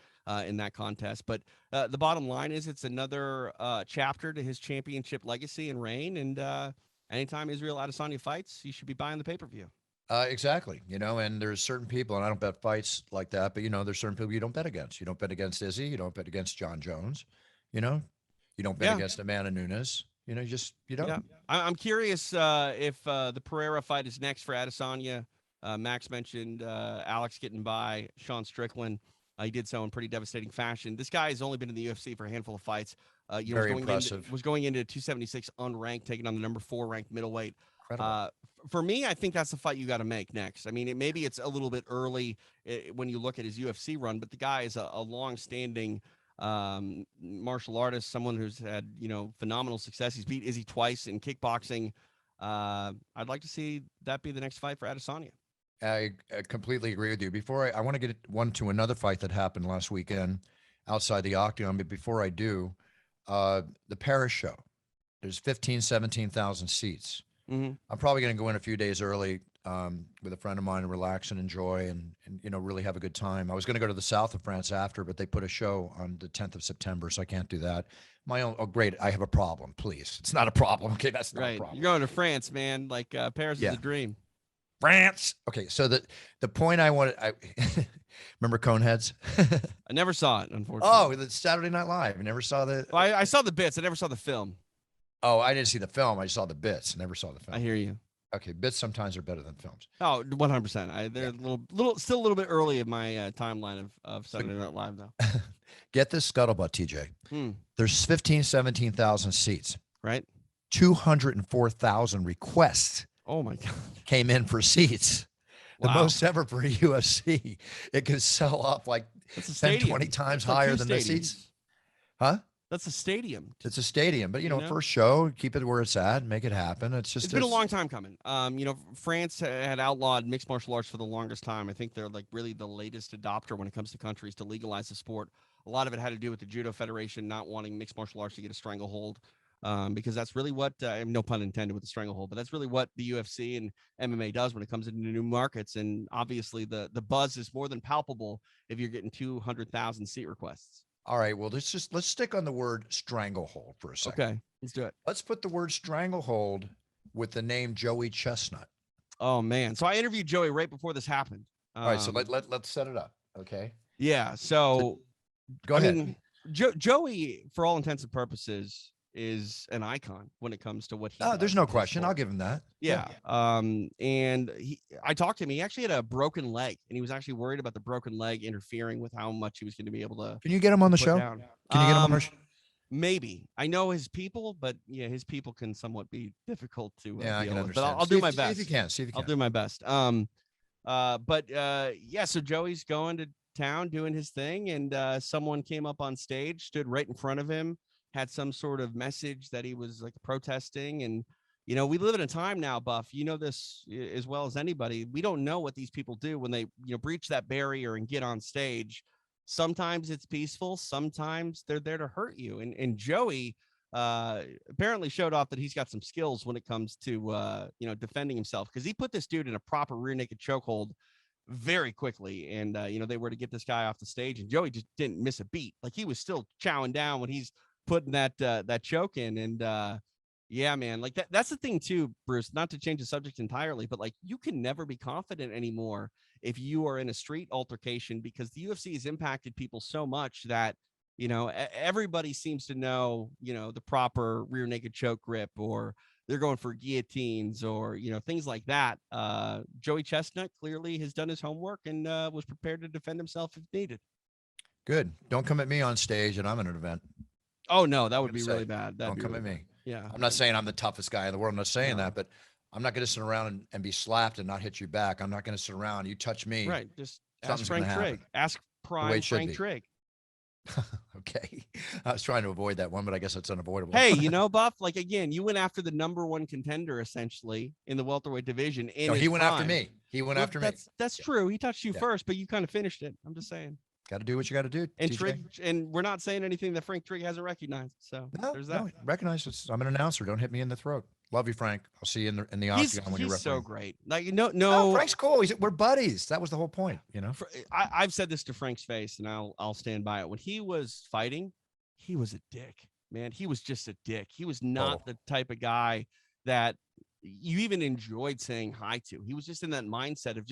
in that contest. But the bottom line is it's another chapter to his championship legacy and reign. And anytime Israel Adesanya fights, you should be buying the pay-per-view. Exactly. And there's certain people, and I don't bet fights like that, but there's certain people you don't bet against. You don't bet against Izzy. You don't bet against John Jones. You don't bet against Amanda Nunes. You don't. Yeah. I'm curious if the Pereira fight is next for Adesanya. Max mentioned Alex getting by Sean Strickland. He did so in pretty devastating fashion. This guy has only been in the UFC for a handful of fights. Very impressive. Was going into 276 unranked, taking on the number 4 ranked middleweight. Incredible. For me, I think that's the fight you got to make next. I mean, maybe it's a little bit early when you look at his UFC run, but the guy is a long-standing martial artist, someone who's had phenomenal success. He's beat Izzy twice in kickboxing. I'd like to see that be the next fight for Adesanya. I completely agree with you. Before I want to get one to another fight that happened last weekend outside the octagon, but before I do, the Paris show, there's 17,000 seats. Mm-hmm. I'm probably going to go in a few days early with a friend of mine and relax and enjoy and really have a good time. I was going to go to the south of France after, but they put a show on the 10th of September, so I can't do that. Great. I have a problem. Please. It's not a problem. Okay. That's not a problem. You're going to France, man. Like Paris is a dream. France. Okay. So the point I wanted, remember Coneheads? I never saw it, unfortunately. Oh, the Saturday Night Live. You never saw the. Well, I saw the bits. I never saw the film. Oh, I didn't see the film. I saw the bits. Never saw the film. I hear you. Okay, bits sometimes are better than films. Oh, 100%. They're still a little bit early in my timeline of Saturday Night Live, though. Get this scuttlebutt, TJ. There's 17,000 seats. Right. 204,000 requests. Oh my God. Came in for seats. Wow. The most ever for a UFC. It could sell up like 10, 20 times higher than the seats. Huh? That's a stadium. It's a stadium, but first show, keep it where it's at, make it happen. It's been a long time coming. France had outlawed mixed martial arts for the longest time. I think they're like really the latest adopter when it comes to countries to legalize the sport. A lot of it had to do with the Judo Federation not wanting mixed martial arts to get a stranglehold, because that's really what, no pun intended with the stranglehold, but that's really what the UFC and MMA does when it comes into new markets. And obviously the buzz is more than palpable if you're getting 200,000 seat requests. All right, well, let's stick on the word stranglehold for a second. Okay, let's do it. Let's put the word stranglehold with the name Joey Chestnut. Oh, man. So I interviewed Joey right before this happened. All right, so let's set it up, okay? Yeah, so go ahead. mean, Joey, for all intents and purposes, is an icon when it comes to what he Oh, does there's no with his question. I'll sport. give him that. Yeah. And I talked to him. He actually had a broken leg, and he was actually worried about the broken leg interfering with how much he was going to be able to Can you get him on the put show? down. Can you get him on our show? Maybe. I know his people, but yeah, his people can somewhat be difficult to Yeah, I deal can with. But understand. I'll do my best. See if you can. See if you I'll can. do my best. Yeah, so Joey's going to town doing his thing, and someone came up on stage, stood right in front of him, had some sort of message that he was like protesting. And we live in a time now, Buff, you know this as well as anybody. We don't know what these people do when they breach that barrier and get on stage. Sometimes it's peaceful, sometimes they're there to hurt you. And Joey apparently showed off that he's got some skills when it comes to defending himself, because he put this dude in a proper rear naked chokehold very quickly. And they were to get this guy off the stage, and Joey just didn't miss a beat. Like, he was still chowing down when he's putting that choke in. And yeah, man, like that's the thing too, Bruce, not to change the subject entirely, but like, you can never be confident anymore if you are in a street altercation, because the UFC has impacted people so much that everybody seems to know the proper rear naked choke grip, or they're going for guillotines, or things like that. Joey Chestnut clearly has done his homework and was prepared to defend himself if needed. Good. Don't come at me on stage and I'm in an event. Oh no, that would be really bad. Don't come at me. Yeah. I'm not saying I'm the toughest guy in the world. I'm not saying that, but I'm not going to sit around and be slapped and not hit you back. I'm not going to sit around. You touch me. Right. Just ask something's Frank gonna Trigg. happen. Ask Prime Frank Trigg. Okay. I was trying to avoid that one, but I guess it's unavoidable. Hey, Buff, like, again, you went after the number one contender essentially in the welterweight division. No, he went after me. He went after me. That's true. He touched you first, but you kind of finished it. I'm just saying. Got to do what you got to do. And TJ. Trigg, and we're not saying anything that Frank Trigg hasn't recognized. So there's that. No, recognize this. I'm an announcer. Don't hit me in the throat. Love you, Frank. I'll see you in the octagon when you're refereeing. He's so great. Like, Frank's cool. We're buddies. That was the whole point, I've said this to Frank's face, and I'll stand by it. When he was fighting, he was a dick, man. He was just a dick. He was not the type of guy that you even enjoyed saying hi to. He was just in that mindset of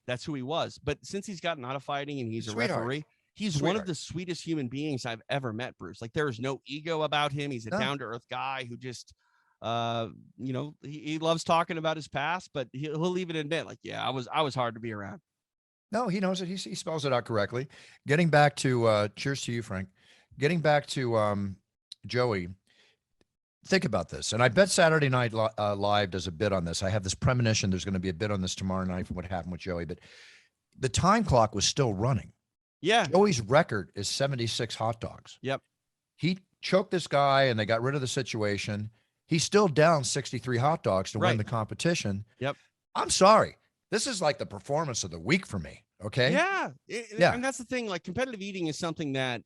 that's who he was. But since he's gotten out of fighting and he's a referee, he's one of the sweetest human beings I've ever met, Bruce. Like, there is no ego about him. He's a down-to-earth guy who just he loves talking about his past, but he'll even admit, like, yeah, I was hard to be around. No, he knows it. He spells it out correctly. Getting back to cheers to you, Frank. Getting back to Joey, think about this. And I bet Saturday Night Live does a bit on this. I have this premonition there's going to be a bit on this tomorrow night from what happened with Joey, but the time clock was still running. Yeah. Joey's record is 76 hot dogs. Yep. He choked this guy and they got rid of the situation. He's still down 63 hot dogs to win the competition. Yep. I'm sorry. This is like the performance of the week for me. Okay. Yeah. And that's the thing. Like, competitive eating is something that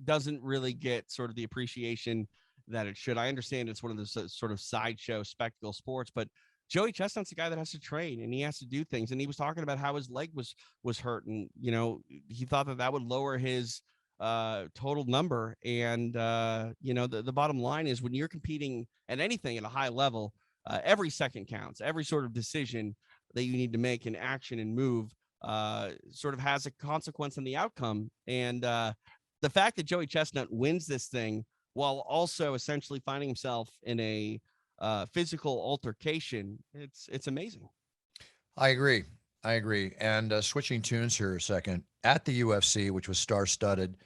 doesn't really get sort of the appreciation that it should. I understand it's one of those sort of sideshow spectacle sports, but Joey Chestnut's a guy that has to train and he has to do things. And he was talking about how his leg was hurt, and he thought that would lower his total number. And the bottom line is, when you're competing at anything at a high level, every second counts. Every sort of decision that you need to make in action and move sort of has a consequence in the outcome. And the fact that Joey Chestnut wins this thing while also essentially finding himself in a physical altercation, it's amazing. I agree. And switching tunes here a second, at the UFC, which was star-studded,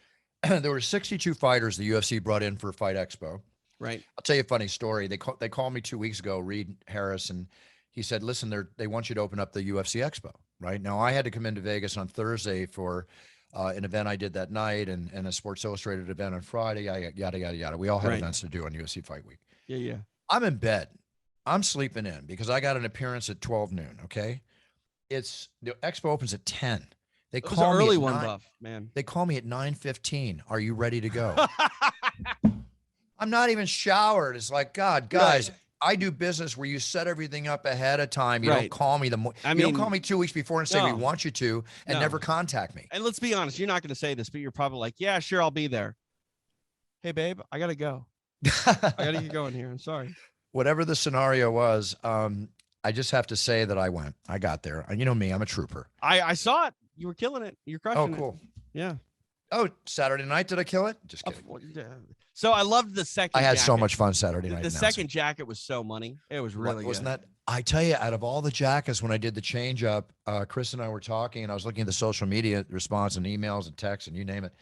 there were 62 fighters the UFC brought in for Fight Expo. Right. I'll tell you a funny story. They called me 2 weeks ago, Reed Harris, and he said, listen, they want you to open up the UFC Expo. Right now, I had to come into Vegas on Thursday for an event I did that night, and a Sports Illustrated event on Friday, yada, yada, yada. We all had events to do on UFC Fight Week. Yeah. I'm in bed. I'm sleeping in because I got an appearance at 12 noon, okay? The Expo opens at 10. They call me early one, Buff, man. They call me at 9:15. Are you ready to go? I'm not even showered. It's like, God, guys, I do business where you set everything up ahead of time. You don't call me you don't call me 2 weeks before and say we want you to, and never contact me. And let's be honest, you're not going to say this, but you're probably like, yeah, sure, I'll be there. Hey, babe, I got to go. I got to get going here. I'm sorry. Whatever the scenario was, I just have to say that I went. I got there. You know me, I'm a trooper. I saw it. You were killing it. You're crushing it. Oh, cool. Yeah. Oh, Saturday night, did I kill it? Just kidding. So I loved the second. I had so jacket. much fun Saturday night. The second jacket was so money. It was really wasn't good. that? I tell you, out of all the jackets, when I did the change up, Chris and I were talking, and I was looking at the social media response and emails and texts and you name it.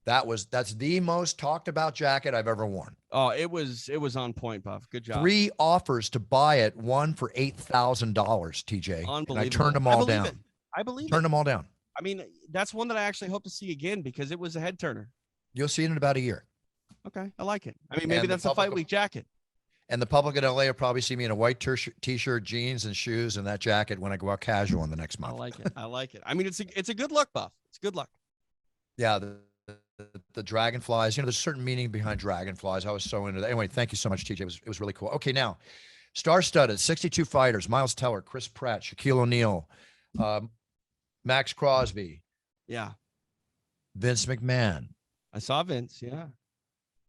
That's the most talked about jacket I've ever worn. Oh, it was on point, Buff. Good job. 3 offers to buy it, one for $8,000, TJ. Unbelievable. And I turned them all down. I believe Turned them all down. I mean, that's one that I actually hope to see again because it was a head turner. You'll see it in about a year. Okay, I like it. I mean, maybe that's a fight week jacket. And the public in LA will probably see me in a white t-shirt, jeans, and shoes, and that jacket when I go out casual in the next month. I like it. I like it. I mean, it's a good look, Buff. It's good luck. Yeah, the dragonflies. You know, there's a certain meaning behind dragonflies. I was so into that. Anyway, thank you so much, TJ. It was really cool. Okay, now, star-studded, 62 fighters: Miles Teller, Chris Pratt, Shaquille O'Neal, Maxx Crosby. Yeah. Vince McMahon. I saw Vince. Yeah.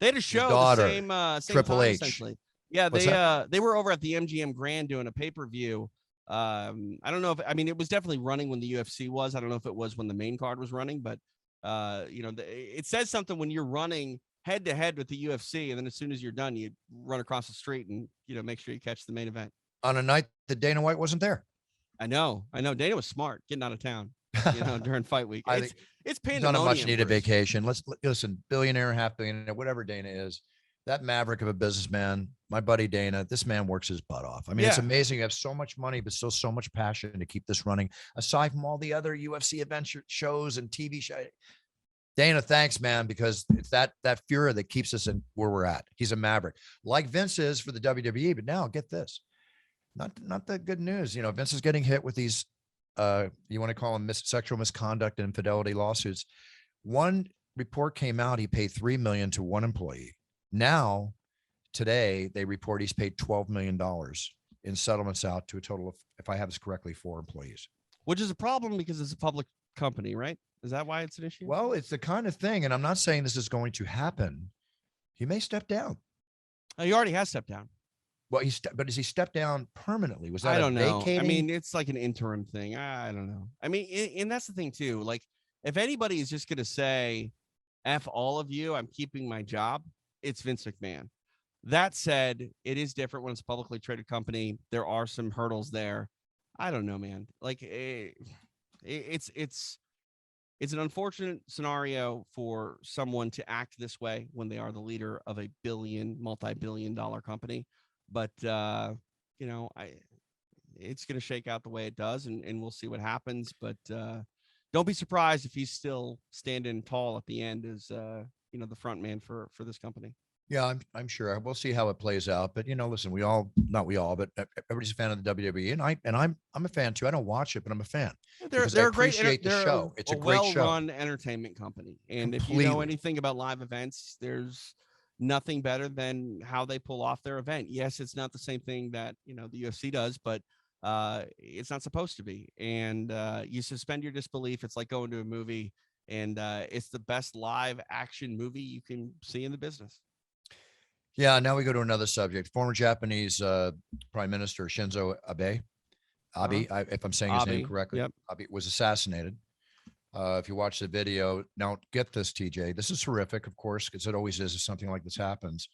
They had a show daughter, the same Triple time, H. essentially. Yeah, they were over at the MGM Grand doing a pay-per-view. I don't know if it was definitely running when the UFC was. I don't know if it was when the main card was running, but it says something when you're running head to head with the UFC, and then as soon as you're done, you run across the street and make sure you catch the main event on a night that Dana White wasn't there. I know. Dana was smart getting out of town, during fight week. It's pandemonium. Not a much needed vacation. Let's listen, billionaire, half billionaire, whatever Dana is, that maverick of a businessman, my buddy Dana, this man works his butt off. I mean, It's amazing. You have so much money, but still so much passion to keep this running. Aside from all the other UFC adventure shows and TV shows, Dana, thanks, man, because it's that furor that keeps us in where we're at. He's a maverick, like Vince is for the WWE. But now, get this, not the good news. Vince is getting hit with these. You want to call them sexual misconduct and infidelity lawsuits. One report came out, he paid $3 million to one employee. Now, today, they report he's paid $12 million in settlements out to a total of, if I have this correctly, 4 employees. Which is a problem because it's a public company, right? Is that why it's an issue? Well, it's the kind of thing, and I'm not saying this is going to happen. He may step down. He already has stepped down. Well, but does he step down permanently? Was that I don't know. vacating? I mean, it's like an interim thing. I don't know. I mean, and that's the thing too. Like, if anybody is just going to say, F all of you, I'm keeping my job, it's Vince McMahon. That said, it is different when it's a publicly traded company. There are some hurdles there. I don't know, man. Like, it's an unfortunate scenario for someone to act this way when they are the leader of a multi-billion-dollar company. But, it's going to shake out the way it does, and we'll see what happens. But don't be surprised if he's still standing tall at the end as, the front man for this company. Yeah, I'm sure. We'll see how it plays out. But, listen, not we all, but everybody's a fan of the WWE. And I'm a fan, too. I don't watch it, but I'm a fan. They're great. The show. It's a great show. Well-run entertainment company. And Completely. If you know anything about live events, there's nothing better than how they pull off their event. Yes, it's not the same thing that the UFC does, but it's not supposed to be. And you suspend your disbelief. It's like going to a movie, and it's the best live action movie you can see in the business. Yeah. Now we go to another subject. Former Japanese Prime Minister Shinzo Abe, if I'm saying his name correctly, yep. Abe was assassinated. If you watch the video, now get this, TJ, this is horrific, of course, because it always is if something like this happens.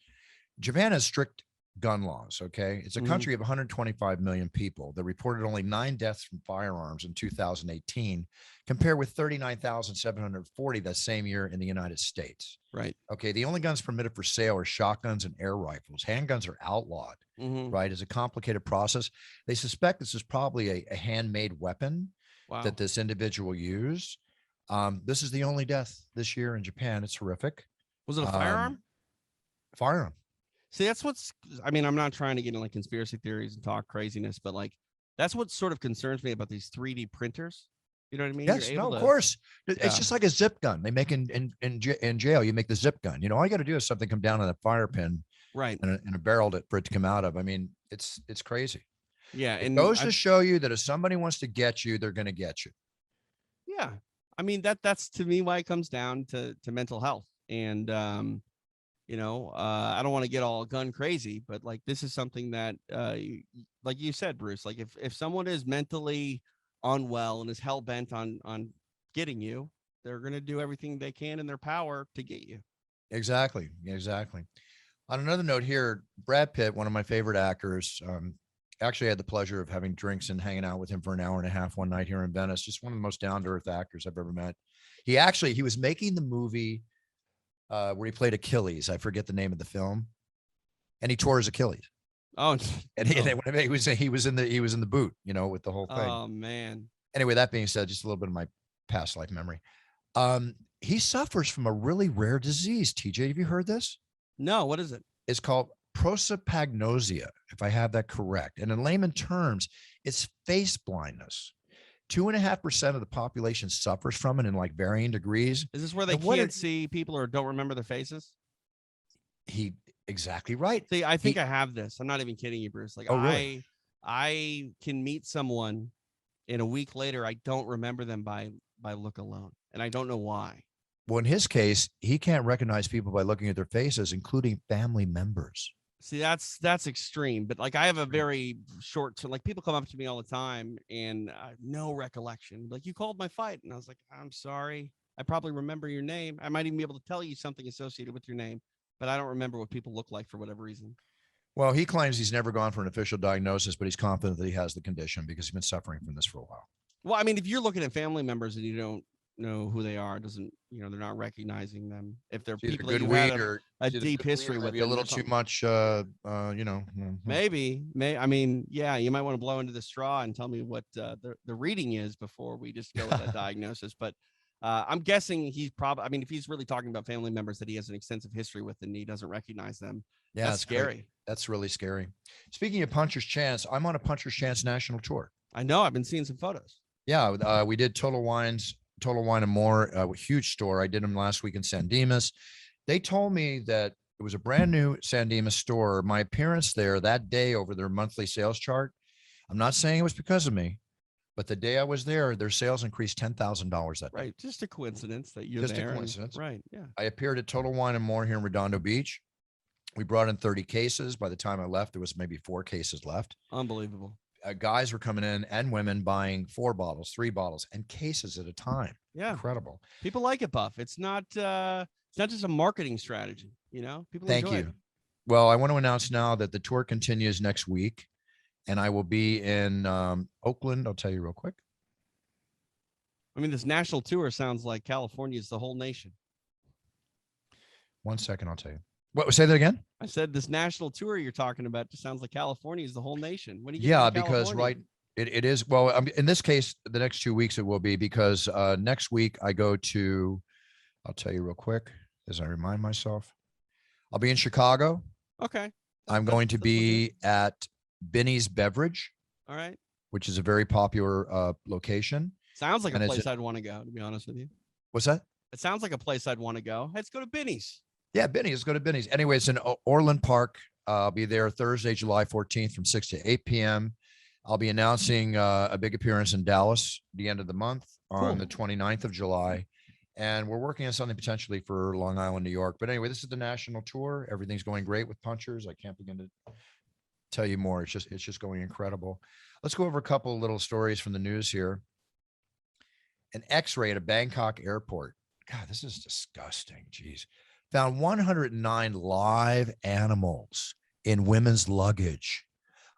Japan has strict gun laws. Okay. It's a country of 125 million people that reported only 9 deaths from firearms in 2018, compared with 39,740 that same year in the United States. Right. Okay. The only guns permitted for sale are shotguns and air rifles. Handguns are outlawed. Right. It's a complicated process. They suspect this is probably a handmade weapon that this individual used. This is the only death this year in Japan. It's horrific. Was it a firearm? Firearm. See, I'm not trying to get into like conspiracy theories and talk craziness, but like, that's what sort of concerns me about these 3D printers. You know what I mean? Yes, of course. It's just like a zip gun. They make in jail. You make the zip gun. All you got to do is something come down on a fire pin, right, and a barrel for it to come out of. I mean, it's crazy. Yeah, it goes to show you that if somebody wants to get you, they're going to get you. Yeah, I mean that's to me why it comes down to mental health, and I don't want to get all gun crazy, but like this is something that, like you said, Bruce, like if someone is mentally unwell and is hell bent on getting you, they're going to do everything they can in their power to get you. Exactly. On another note here, Brad Pitt, one of my favorite actors, actually had the pleasure of having drinks and hanging out with him for an hour and a half one night here in Venice. Just one of the most down-to-earth actors I've ever met. He was making the movie where he played Achilles. I forget the name of the film, and he tore his Achilles. Oh, and he was in the boot, with the whole thing. Oh man. Anyway, that being said, just a little bit of my past life memory. He suffers from a really rare disease. TJ, have you heard this? No, what is it? It's called prosopagnosia, if I have that correct. And in layman terms, it's face blindness. 2.5% of the population suffers from it in like varying degrees. Is this where they can't see people or don't remember their faces? Exactly right. See, I think I have this. I'm not even kidding you, Bruce. Like, really? I can meet someone and a week later, I don't remember them by look alone. And I don't know why. Well, in his case, he can't recognize people by looking at their faces, including family members. See, that's extreme. But like, I have a very short term, like people come up to me all the time and no recollection. Like, you called my fight. And I was like, I'm sorry. I probably remember your name. I might even be able to tell you something associated with your name, but I don't remember what people look like for whatever reason. Well, he claims he's never gone for an official diagnosis, but he's confident that he has the condition because he's been suffering from this for a while. Well, I mean, if you're looking at family members and you don't know who they are, doesn't, they're not recognizing them. If they're people that you had a deep history with, maybe a little too much, Maybe, I mean, yeah, you might want to blow into the straw and tell me what the reading is before we just go with that diagnosis. But I'm guessing he's probably, I mean, if he's really talking about family members that he has an extensive history with and he doesn't recognize them, yeah, that's scary. Great. That's really scary. Speaking of Puncher's Chance, I'm on a Puncher's Chance national tour. I know. I've been seeing some photos. Yeah, we did Total Wine and More, a huge store. I did them last week in San Dimas. They told me that it was a brand new San Dimas store. My appearance there that day over their monthly sales chart, I'm not saying it was because of me, but the day I was there, their sales increased $10,000 that day. Right. Just a coincidence that you're just there. Just a coincidence. Right. Yeah. I appeared at Total Wine and More here in Redondo Beach. We brought in 30 cases. By the time I left, there was maybe 4 cases left. Unbelievable. Guys were coming in and women buying 4 bottles, 3 bottles, and cases at a time. Yeah. Incredible. People like it, Buff. It's not just a marketing strategy, people Thank enjoy you. it. Well, I want to announce now that the tour continues next week, and I will be in Oakland. I'll tell you real quick. I mean, this national tour sounds like California is the whole nation. 1 second, I'll tell you. What? Say that again. I said this national tour you're talking about just sounds like California is the whole nation. When do you get because it is. Well, in this case, the next 2 weeks it will be because next week I go to. I'll tell you real quick as I remind myself. I'll be in Chicago. Okay. I'm going to be at Benny's Beverage. All right. Which is a very popular location. Sounds like a place I'd want to go, to be honest with you. What's that? It sounds like a place I'd want to go. Let's go to Benny's. Yeah, Benny's. Let's go to Benny's. Anyway, it's in Orland Park. I'll be there Thursday, July 14th from 6 to 8 p.m. I'll be announcing a big appearance in Dallas the end of the month on the 29th of July. And we're working on something potentially for Long Island, New York. But anyway, this is the national tour. Everything's going great with Punchers. I can't begin to tell you more. It's just going incredible. Let's go over a couple of little stories from the news here. An X-ray at a Bangkok airport. God, this is disgusting. Jeez. Found 109 live animals in women's luggage.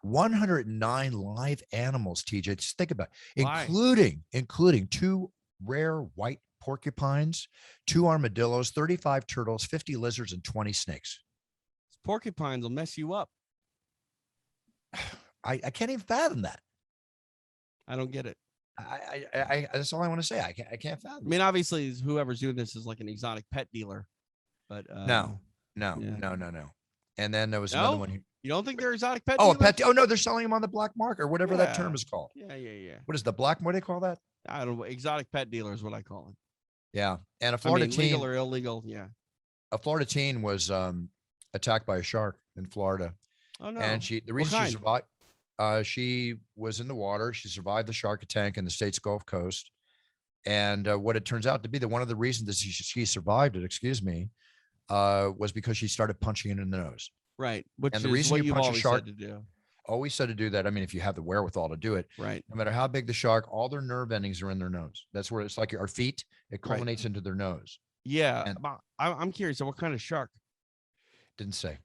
109 live animals, TJ. Just think about it. Including 2 rare white porcupines, 2 armadillos, 35 turtles, 50 lizards, and 20 snakes. Porcupines will mess you up. I can't even fathom that. I don't get it. I that's all I want to say. I can't fathom. I mean, obviously, whoever's doing this is like an exotic pet dealer, but no. And then there was another one. You don't think they're exotic pet? Dealers? A pet. Oh no, they're selling them on the black market or whatever that term is called. Yeah. What is the black? What do they call that? I don't know. Exotic pet dealer is what I call it. Yeah, and a Florida teen, legal or illegal. Yeah, a Florida teen was attacked by a shark in Florida. Oh no! And the reason she survived. She was in the water. She survived the shark attack in the state's Gulf Coast. And what it turns out to be that one of the reasons that she survived it, was because she started punching it in the nose. Right. Which and the is reason what you punch a shark, said to do. Always said to do that. I mean, if you have the wherewithal to do it, Right. no matter how big the shark, all their nerve endings are in their nose. That's where it's like our feet, it Right. culminates into their nose. Yeah. And I'm curious. So what kind of shark? didn't say.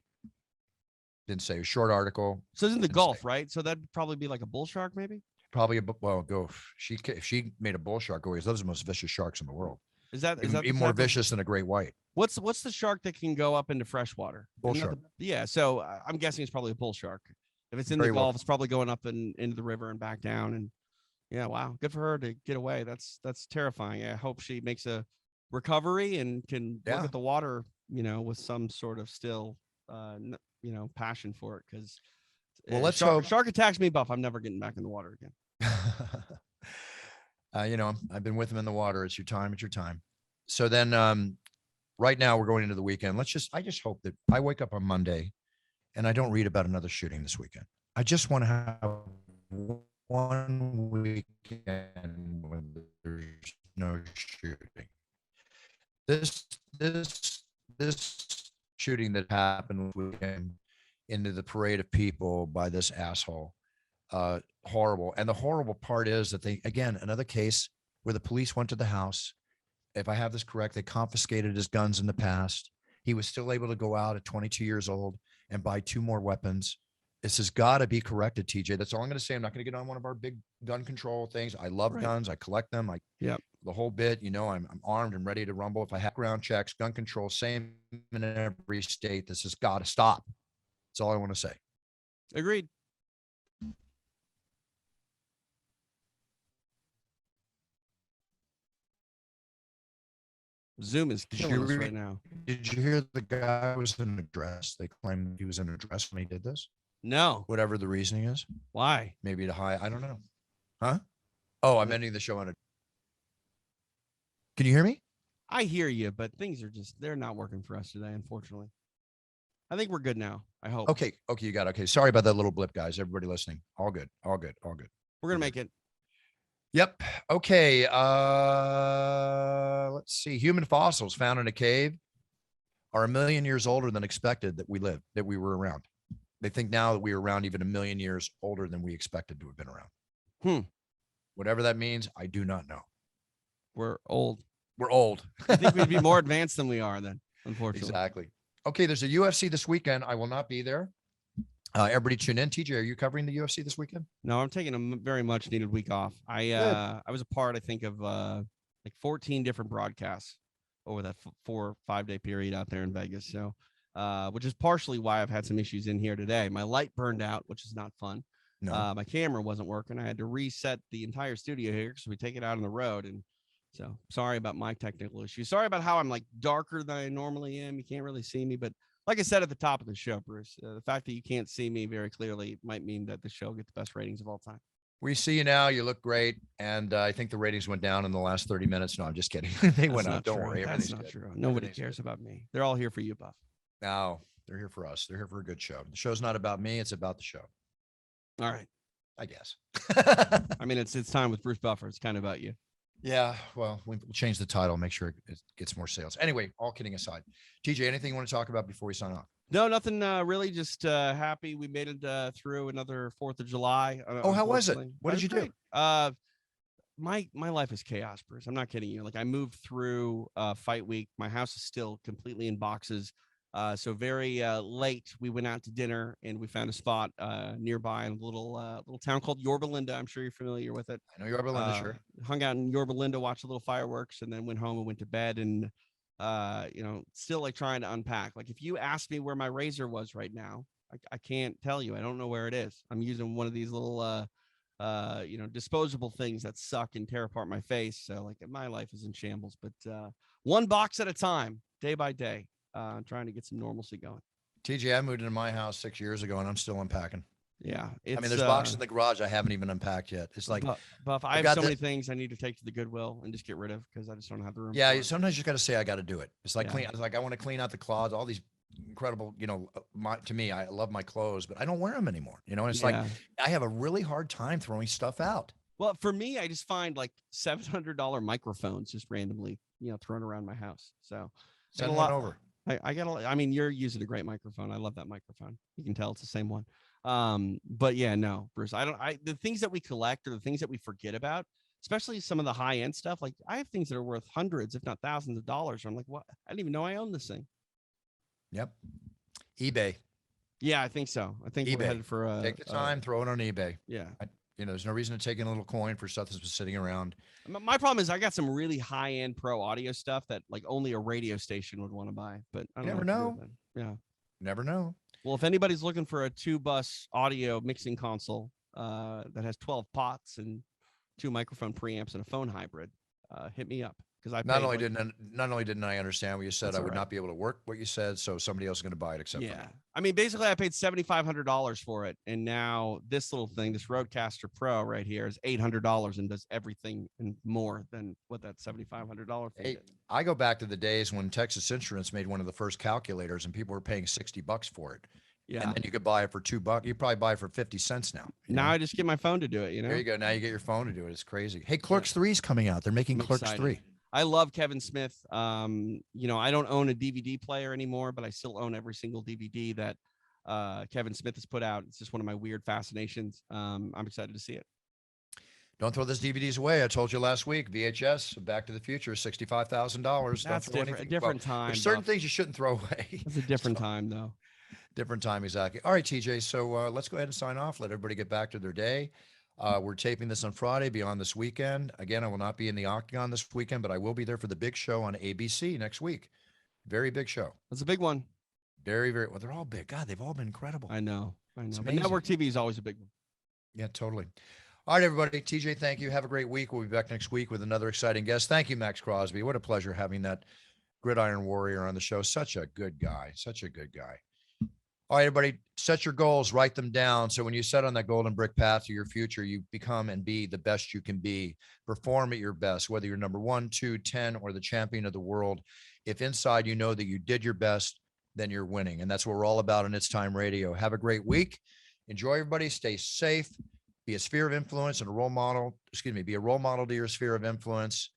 Didn't say. A short article. So it's in the Didn't Gulf, say. right? So that'd probably be like a bull shark, maybe? Probably well, go. If she made a bull shark, those are the most vicious sharks in the world. Is that Even the more type of- vicious than a great white. What's the shark that can go up into fresh water? Bull Isn't that shark. yeah. So I'm guessing it's probably a bull shark. If it's in Very the well. Gulf, it's probably going up into the river and back down. And yeah, wow, good for her to get away. That's terrifying. I hope she makes a recovery and can look Yeah. at the water, with some sort of still, passion for it. Because Well, let's hope. shark attacks me, Buff. I'm never getting back in the water again. I've been with him in the water. It's your time. It's your time. So then, right now we're going into the weekend. I just hope that I wake up on Monday and I don't read about another shooting this weekend. I just want to have one weekend when there's no shooting. This shooting that happened weekend into the parade of people by this asshole, horrible. And the horrible part is that another case where the police went to the house. If I have this correct, they confiscated his guns in the past. He was still able to go out at 22 years old and buy 2 more weapons. This has got to be corrected, TJ. That's all I'm going to say. I'm not going to get on one of our big gun control things. I love guns. I collect them. The whole bit, I'm armed and ready to rumble. If I have ground checks, gun control, same in every state. This has got to stop. That's all I want to say. Agreed. Zoom is killing us right now. Did you hear the guy was in a dress? They claimed he was in a dress when he did this. No. Whatever the reasoning is. Why? Maybe to hide. I don't know. Huh? Oh, I'm ending the show on a. Can you hear me? I hear you, but things are they're not working for us today, unfortunately. I think we're good now. I hope. Okay. You got it. Okay. Sorry about that little blip, guys. Everybody listening. All good. All good. All good. We're going to make it. Yep. Okay. Let's see. Human fossils found in a cave are 1 million years older than expected that we were around. They think now that we were around even 1 million years older than we expected to have been around. Whatever that means, I do not know. We're old. We're old. I think we'd be more advanced than we are then, unfortunately. Exactly. Okay. There's a UFC this weekend. I will not be there. Everybody tune in. TJ, are you covering the UFC this weekend? No, I'm taking a very much needed week off. I was a part, I think, of like 14 different broadcasts over that 4 or 5 day period out there in Vegas. So, which is partially why I've had some issues in here today. My light burned out, which is not fun. No. My camera wasn't working. I had to reset the entire studio here because we take it out on the road. And so sorry about my technical issues. Sorry about how I'm like darker than I normally am. You can't really see me, but like I said at the top of the show, Bruce, the fact that you can't see me very clearly might mean that the show gets the best ratings of all time. We see you now. You look great. And I think the ratings went down in the last 30 minutes. No, I'm just kidding. They went up. Don't worry. That's not true. Nobody cares about me. They're all here for you, Buff. No, they're here for us. They're here for a good show. The show's not about me. It's about the show. All right. I guess. I mean, it's time with Bruce Buffer. It's kind of about you. Yeah. Well, we'll change the title, make sure it gets more sales. Anyway, all kidding aside. TJ, anything you want to talk about before we sign off? No, nothing really. Just happy we made it through another 4th of July. Oh, how was it? What did you do? My life is chaos, Bruce. I'm not kidding you. Like I moved through fight week. My house is still completely in boxes. So very late, we went out to dinner and we found a spot nearby in a little town called Yorba Linda. I'm sure you're familiar with it. I know Yorba Linda, sure. Hung out in Yorba Linda, watched a little fireworks, and then went home and went to bed. And still like trying to unpack. Like if you asked me where my razor was right now, I can't tell you. I don't know where it is. I'm using one of these little disposable things that suck and tear apart my face. So like my life is in shambles. But one box at a time, day by day. Trying to get some normalcy going. TJ, I moved into my house 6 years ago and I'm still unpacking. Yeah. I mean, there's boxes in the garage I haven't even unpacked yet. It's like, Buff, I have so many things I need to take to the Goodwill and just get rid of because I just don't have the room. Yeah. Sometimes you got to say, I got to do it. It's like clean. It's like, I want to clean out the closet, all these incredible, to me, I love my clothes, but I don't wear them anymore. And it's like, I have a really hard time throwing stuff out. Well, for me, I just find like $700 microphones just randomly, thrown around my house. So send one over. I mean, you're using a great microphone. I love that microphone. You can tell it's the same one. But yeah, no, Bruce, the things that we collect or the things that we forget about, especially some of the high end stuff. Like I have things that are worth hundreds, if not thousands of dollars. I'm like, what? I didn't even know I owned this thing. Yep. eBay. Yeah, I think so. I think we're eBay. headed for Take the time, throw it on eBay. Yeah. There's no reason to take in a little coin for stuff that's been sitting around. My problem is I got some really high end pro audio stuff that like only a radio station would want to buy, but I don't Never know. know. Yeah. Never know. Well, if anybody's looking for a 2-bus audio mixing console that has 12 pots and 2 microphone preamps and a phone hybrid, hit me up because I not only didn't I understand what you said, I would not be able to work what you said, so somebody else is going to buy it except for me. I mean, basically, I paid $7,500 for it, and now this little thing, this Rodecaster Pro right here, is $800 and does everything and more than what that $7,500 thing did. I go back to the days when Texas Instruments made one of the first calculators, and people were paying $60 for it. Yeah, and then you could buy it for $2. You probably buy it for 50 cents now. Now I just get my phone to do it. There you go. Now you get your phone to do it. It's crazy. Hey, Clerks 3 is coming out. They're making Clerks 3. I love Kevin Smith. I don't own a DVD player anymore, but I still own every single DVD that Kevin Smith has put out. It's just one of my weird fascinations. I'm excited to see it. Don't throw those DVDs away. I told you last week, VHS, Back to the Future, $65,000. That's a different time. There's certain things you shouldn't throw away. It's a different time, though. Different time, exactly. All right, TJ. So let's go ahead and sign off. Let everybody get back to their day. We're taping this on Friday, beyond this weekend. Again, I will not be in the Octagon this weekend, but I will be there for the big show on ABC next week. Very big show. That's a big one. Very, very well. They're all big. God, they've all been incredible. I know. But network TV is always a big one. Yeah, totally. All right, everybody. TJ, thank you. Have a great week. We'll be back next week with another exciting guest. Thank you, Maxx Crosby. What a pleasure having that gridiron warrior on the show. Such a good guy. Such a good guy. All right, everybody, set your goals, write them down. So when you set on that golden brick path to your future, you become and be the best you can be. Perform at your best, whether you're number 1, 2, 10, or the champion of the world. If inside you know that you did your best, then you're winning. And that's what we're all about on It's Time Radio. Have a great week. Enjoy, everybody. Stay safe. Be a sphere of influence and a role model. Be a role model to your sphere of influence.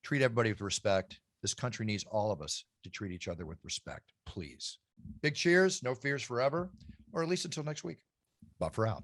Treat everybody with respect. This country needs all of us to treat each other with respect, please. Big cheers, no fears forever, or at least until next week. Buffer out.